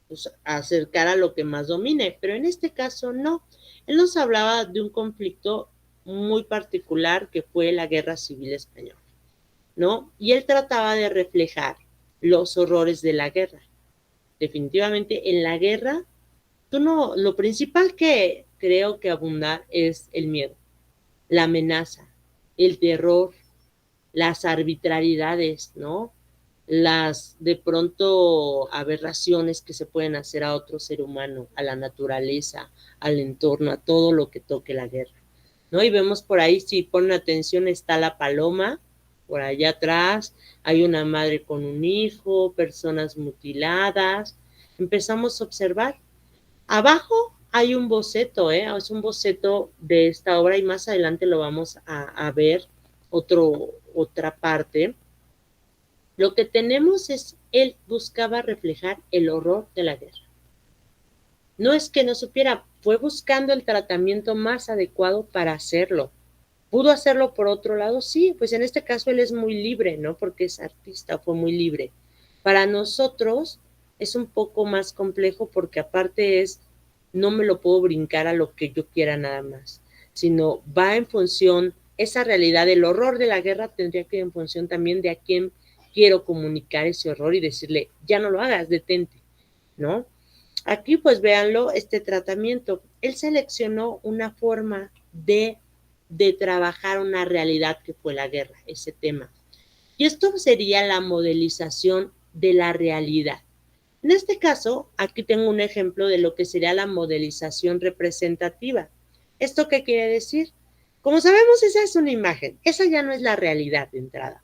pues, acercar a lo que más domine, pero en este caso no. Él nos hablaba de un conflicto muy particular que fue la Guerra Civil Española, ¿no? Y él trataba de reflejar los horrores de la guerra. Definitivamente en la guerra, lo principal que creo que abunda es el miedo, la amenaza, el terror, las arbitrariedades, ¿no? Las de pronto aberraciones que se pueden hacer a otro ser humano, a la naturaleza, al entorno, a todo lo que toque la guerra, ¿no? Y vemos por ahí, si ponen atención, está la paloma, por allá atrás, hay una madre con un hijo, personas mutiladas, empezamos a observar. Abajo hay un boceto, es un boceto de esta obra y más adelante lo vamos a ver otra parte. Lo que tenemos es, él buscaba reflejar el horror de la guerra. No es que no supiera, fue buscando el tratamiento más adecuado para hacerlo. ¿Pudo hacerlo por otro lado? Sí, pues en este caso él es muy libre, ¿no? Porque es artista, fue muy libre. Para nosotros es un poco más complejo porque aparte no me lo puedo brincar a lo que yo quiera nada más, sino va en función, esa realidad, el horror de la guerra tendría que ir en función también de a quién quiero comunicar ese horror y decirle, ya no lo hagas, detente, ¿no? Aquí pues véanlo, este tratamiento, él seleccionó una forma de trabajar una realidad que fue la guerra, ese tema. Y esto sería la modelización de la realidad. En este caso, aquí tengo un ejemplo de lo que sería la modelización representativa. ¿Esto qué quiere decir? Como sabemos, esa es una imagen, esa ya no es la realidad de entrada.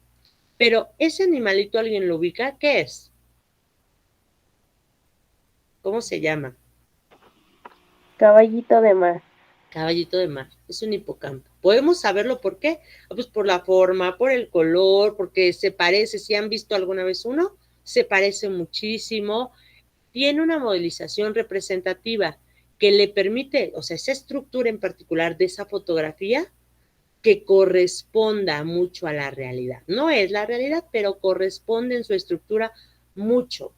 Pero ese animalito, ¿alguien lo ubica? ¿Qué es? ¿Cómo se llama? Caballito de mar. Caballito de mar, es un hipocampo. ¿Podemos saberlo por qué? Pues por la forma, por el color, porque se parece, si han visto alguna vez uno, se parece muchísimo. Tiene una modelización representativa que le permite, o sea, esa estructura en particular de esa fotografía, que corresponda mucho a la realidad. No es la realidad, pero corresponde en su estructura mucho.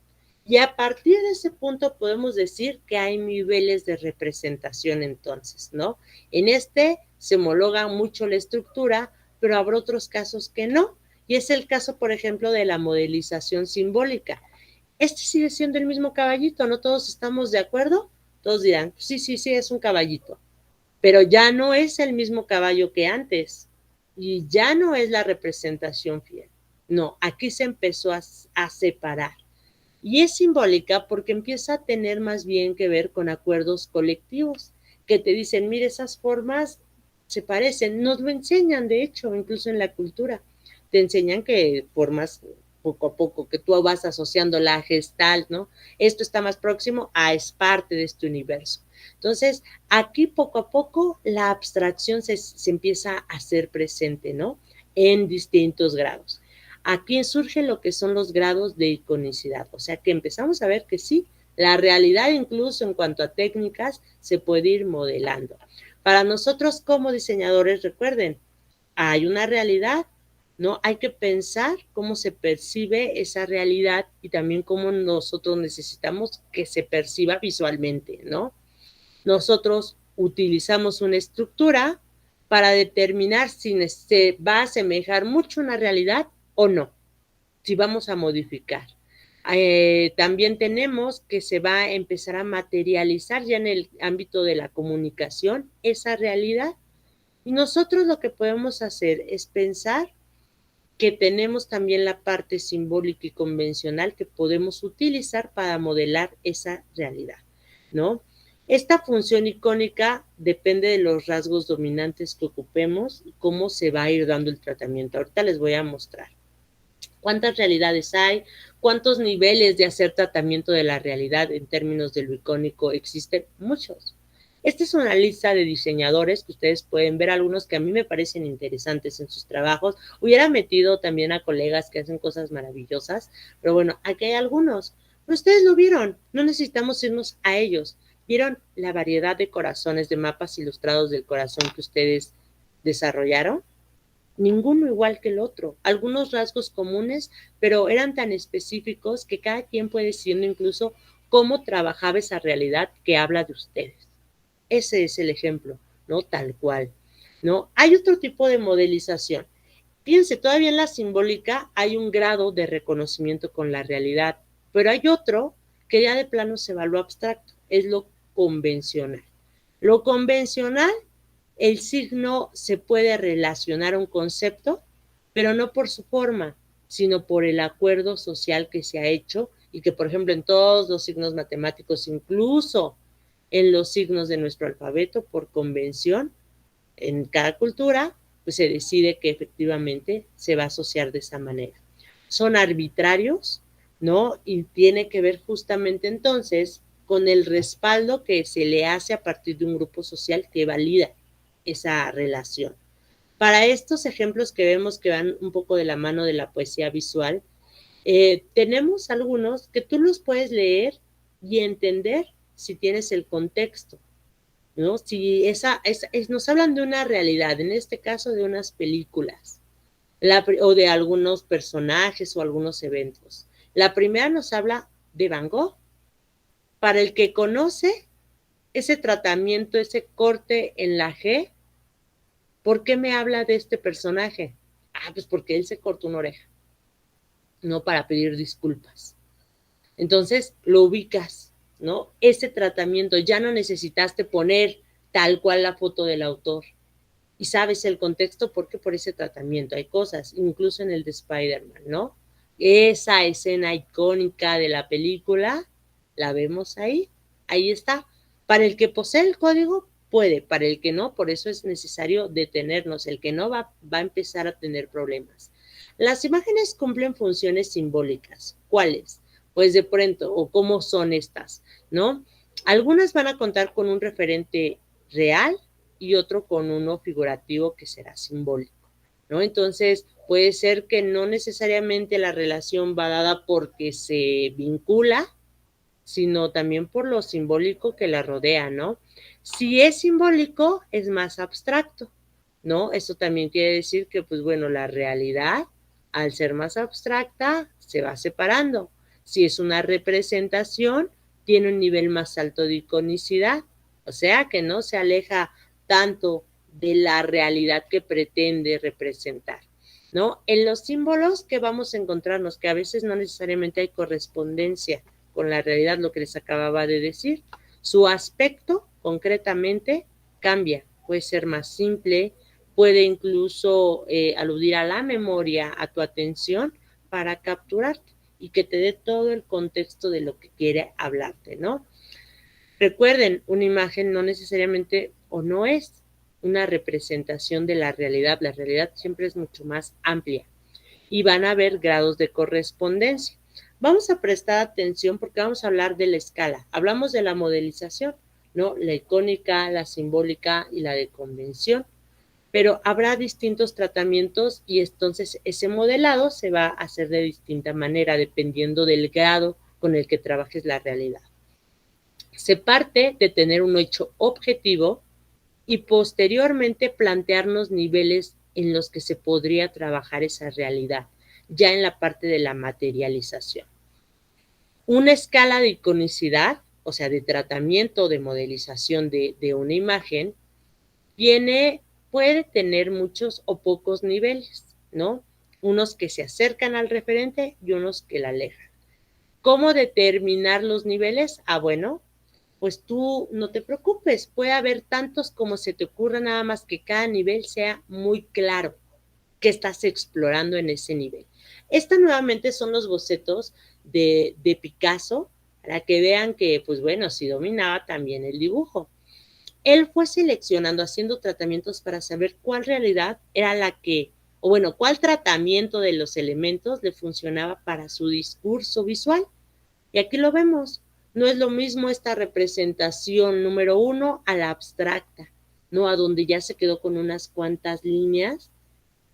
Y a partir de ese punto podemos decir que hay niveles de representación entonces, ¿no? En este se homologa mucho la estructura, pero habrá otros casos que no. Y es el caso, por ejemplo, de la modelización simbólica. Este sigue siendo el mismo caballito, ¿no? Todos estamos de acuerdo. Todos dirán, sí, es un caballito. Pero ya no es el mismo caballo que antes y ya no es la representación fiel. No, aquí se empezó a separar. Y es simbólica porque empieza a tener más bien que ver con acuerdos colectivos que te dicen, mire, esas formas se parecen, nos lo enseñan, de hecho, incluso en la cultura. Te enseñan que formas poco a poco, que tú vas asociando la gestalt, ¿no? Esto está más próximo es parte de este universo. Entonces, aquí poco a poco la abstracción se empieza a hacer presente, ¿no? En distintos grados. Aquí surge lo que son los grados de iconicidad, o sea que empezamos a ver que sí, la realidad incluso en cuanto a técnicas se puede ir modelando. Para nosotros como diseñadores, recuerden, hay una realidad, ¿no? Hay que pensar cómo se percibe esa realidad y también cómo nosotros necesitamos que se perciba visualmente, ¿no? Nosotros utilizamos una estructura para determinar si se va a asemejar mucho a una realidad o no, si vamos a modificar. También tenemos que se va a empezar a materializar ya en el ámbito de la comunicación esa realidad. Y nosotros lo que podemos hacer es pensar que tenemos también la parte simbólica y convencional que podemos utilizar para modelar esa realidad, ¿no? Esta función icónica depende de los rasgos dominantes que ocupemos y cómo se va a ir dando el tratamiento. Ahorita les voy a mostrar cuántas realidades hay, cuántos niveles de hacer tratamiento de la realidad en términos de lo icónico existen, muchos. Esta es una lista de diseñadores que ustedes pueden ver, algunos que a mí me parecen interesantes en sus trabajos. Hubiera metido también a colegas que hacen cosas maravillosas, pero bueno, aquí hay algunos. Pero ustedes lo vieron, no necesitamos irnos a ellos. ¿Vieron la variedad de corazones, de mapas ilustrados del corazón que ustedes desarrollaron? Ninguno igual que el otro, algunos rasgos comunes, pero eran tan específicos que cada quien puede decir incluso cómo trabajaba esa realidad que habla de ustedes. Ese es el ejemplo, ¿no? Tal cual, ¿no? Hay otro tipo de modelización. Fíjense, todavía en la simbólica hay un grado de reconocimiento con la realidad, pero hay otro que ya de plano se va a lo abstracto, es lo convencional. Lo convencional, el signo se puede relacionar a un concepto, pero no por su forma, sino por el acuerdo social que se ha hecho y que, por ejemplo, en todos los signos matemáticos, incluso en los signos de nuestro alfabeto, por convención, en cada cultura, pues se decide que efectivamente se va a asociar de esa manera. Son arbitrarios, ¿no? Y tiene que ver justamente entonces con el respaldo que se le hace a partir de un grupo social que valida esa relación. Para estos ejemplos que vemos que van un poco de la mano de la poesía visual, tenemos algunos que tú los puedes leer y entender si tienes el contexto, ¿no? Si nos hablan de una realidad, en este caso de unas películas, o de algunos personajes o algunos eventos. La primera nos habla de Van Gogh. Para el que conoce ese tratamiento, ese corte en la G, ¿por qué me habla de este personaje? Pues porque él se cortó una oreja, no para pedir disculpas. Entonces lo ubicas, ¿no? Ese tratamiento, ya no necesitaste poner tal cual la foto del autor. Y sabes el contexto porque por ese tratamiento hay cosas, incluso en el de Spider-Man, ¿no? Esa escena icónica de la película, la vemos ahí está. Para el que posee el código, puede, para el que no, por eso es necesario detenernos, el que no va a empezar a tener problemas. Las imágenes cumplen funciones simbólicas. ¿Cuáles? Pues de pronto, o cómo son estas, ¿no? Algunas van a contar con un referente real y otro con uno figurativo que será simbólico, ¿no? Entonces, puede ser que no necesariamente la relación va dada porque se vincula, sino también por lo simbólico que la rodea, ¿no? Si es simbólico, es más abstracto, ¿no? Eso también quiere decir que, pues bueno, la realidad, al ser más abstracta, se va separando. Si es una representación, tiene un nivel más alto de iconicidad, o sea que no se aleja tanto de la realidad que pretende representar, ¿no? En los símbolos que vamos a encontrarnos, que a veces no necesariamente hay correspondencia con la realidad, lo que les acababa de decir, su aspecto concretamente cambia, puede ser más simple, puede incluso aludir a la memoria, a tu atención para capturarte y que te dé todo el contexto de lo que quiere hablarte, ¿no? Recuerden, una imagen no necesariamente o no es una representación de la realidad siempre es mucho más amplia y van a haber grados de correspondencia. Vamos a prestar atención porque vamos a hablar de la escala. Hablamos de la modelización, ¿no? La icónica, la simbólica y la de convención, pero habrá distintos tratamientos y entonces ese modelado se va a hacer de distinta manera dependiendo del grado con el que trabajes la realidad. Se parte de tener un hecho objetivo y posteriormente plantearnos niveles en los que se podría trabajar esa realidad, ya en la parte de la materialización. Una escala de iconicidad, o sea, de tratamiento, de modelización de una imagen, puede tener muchos o pocos niveles, ¿no? Unos que se acercan al referente y unos que la alejan. ¿Cómo determinar los niveles? Bueno, pues tú no te preocupes, puede haber tantos como se te ocurra, nada más que cada nivel sea muy claro que estás explorando en ese nivel. Esta nuevamente son los bocetos de Picasso, para que vean que, pues bueno, sí dominaba también el dibujo. Él fue seleccionando, haciendo tratamientos para saber cuál realidad era la que, o bueno, cuál tratamiento de los elementos le funcionaba para su discurso visual. Y aquí lo vemos, No es lo mismo esta representación número 1 a la abstracta, ¿no? A donde ya se quedó con unas cuantas líneas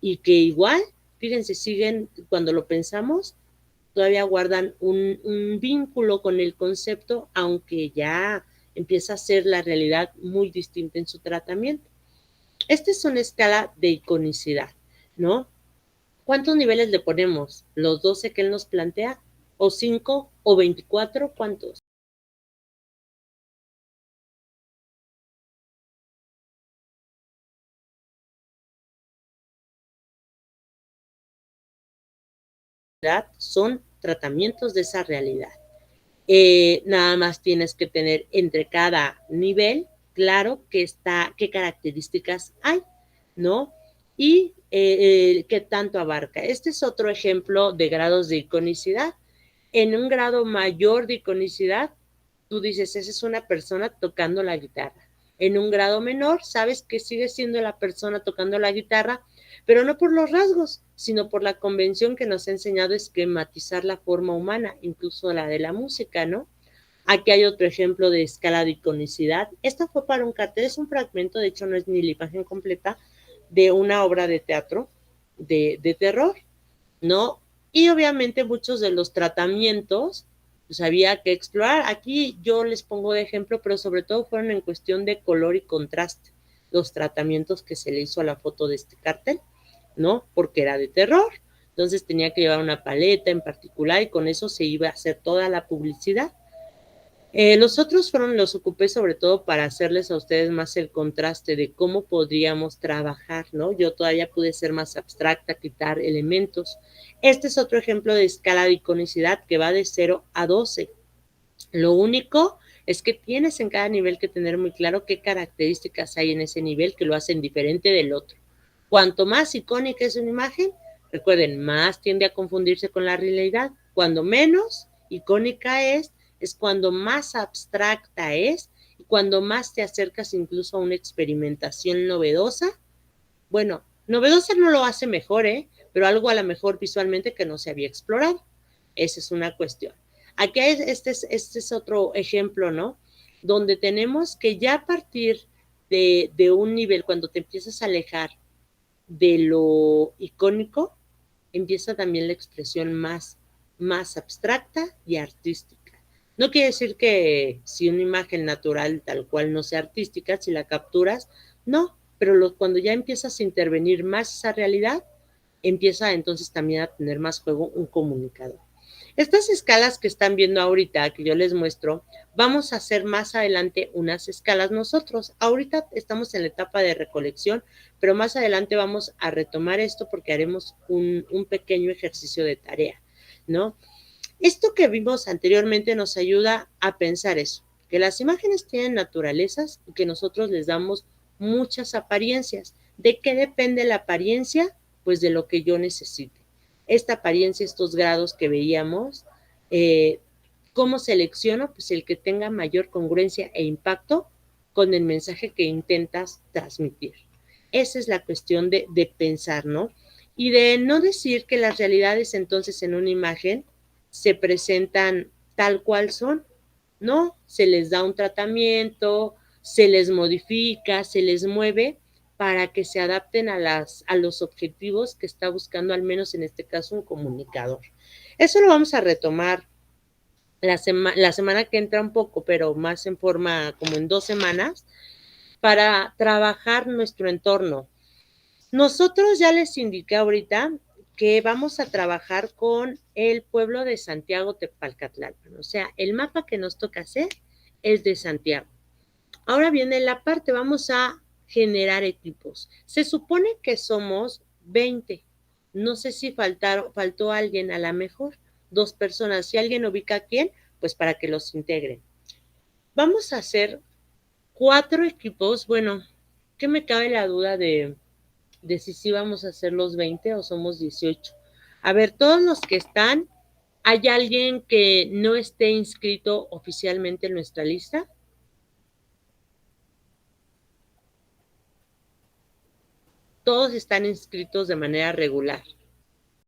y que igual, fíjense, siguen, cuando lo pensamos, todavía guardan un vínculo con el concepto, aunque ya empieza a ser la realidad muy distinta en su tratamiento. Esta es una escala de iconicidad, ¿no? ¿Cuántos niveles le ponemos? ¿Los 12 que él nos plantea? ¿O 5? ¿O 24? ¿Cuántos? Son tratamientos de esa realidad. Nada más tienes que tener entre cada nivel claro qué características hay, ¿no? Y qué tanto abarca. Este es otro ejemplo de grados de iconicidad. En un grado mayor de iconicidad, tú dices, esa es una persona tocando la guitarra. En un grado menor, sabes que sigue siendo la persona tocando la guitarra, pero no por los rasgos, sino por la convención que nos ha enseñado a esquematizar la forma humana, incluso la de la música, ¿no? Aquí hay otro ejemplo de escala de iconicidad. Esta fue para un cartel, es un fragmento, de hecho no es ni la imagen completa, de una obra de teatro de terror, ¿no? Y obviamente muchos de los tratamientos, pues había que explorar. Aquí yo les pongo de ejemplo, pero sobre todo fueron en cuestión de color y contraste, los tratamientos que se le hizo a la foto de este cartel, ¿no? Porque era de terror, entonces tenía que llevar una paleta en particular y con eso se iba a hacer toda la publicidad. Los otros los ocupé sobre todo para hacerles a ustedes más el contraste de cómo podríamos trabajar, ¿no? Yo todavía pude ser más abstracta, quitar elementos. Este es otro ejemplo de escala de iconicidad que va de 0 a 12. Lo único es que tienes en cada nivel que tener muy claro qué características hay en ese nivel que lo hacen diferente del otro. Cuanto más icónica es una imagen, recuerden, más tiende a confundirse con la realidad. Cuando menos icónica es cuando más abstracta es y cuando más te acercas incluso a una experimentación novedosa. Bueno, novedosa no lo hace mejor, pero algo a lo mejor visualmente que no se había explorado. Esa es una cuestión. Aquí este es otro ejemplo, ¿no? Donde tenemos que ya a partir de un nivel, cuando te empiezas a alejar de lo icónico, empieza también la expresión más abstracta y artística. No quiere decir que si una imagen natural tal cual no sea artística, si la capturas, no, pero cuando ya empiezas a intervenir más esa realidad, empieza entonces también a tener más juego un comunicador. Estas escalas que están viendo ahorita, que yo les muestro, vamos a hacer más adelante unas escalas nosotros. Ahorita estamos en la etapa de recolección, pero más adelante vamos a retomar esto porque haremos un pequeño ejercicio de tarea, ¿no? Esto que vimos anteriormente nos ayuda a pensar eso, que las imágenes tienen naturalezas y que nosotros les damos muchas apariencias. ¿De qué depende la apariencia? Pues de lo que yo necesite. Esta apariencia, estos grados que veíamos, ¿cómo selecciono? Pues el que tenga mayor congruencia e impacto con el mensaje que intentas transmitir. Esa es la cuestión de pensar, ¿no? Y de no decir que las realidades entonces en una imagen se presentan tal cual son, ¿no? Se les da un tratamiento, se les modifica, se les mueve para que se adapten a los objetivos que está buscando, al menos en este caso, un comunicador. Eso lo vamos a retomar la semana que entra un poco, pero más en forma como en 2 semanas, para trabajar nuestro entorno. Nosotros ya les indiqué ahorita que vamos a trabajar con el pueblo de Santiago Tepalcatlalpan, o sea, el mapa que nos toca hacer es de Santiago. Ahora viene la parte, vamos a generar equipos. Se supone que somos 20. No sé si faltó alguien, a lo mejor 2 personas. Si alguien ubica a quién, pues para que los integren. Vamos a hacer 4 equipos. Bueno, ¿qué me cabe la duda de si vamos a hacer los 20 o somos 18? A ver, todos los que están, ¿hay alguien que no esté inscrito oficialmente en nuestra lista? Todos están inscritos de manera regular.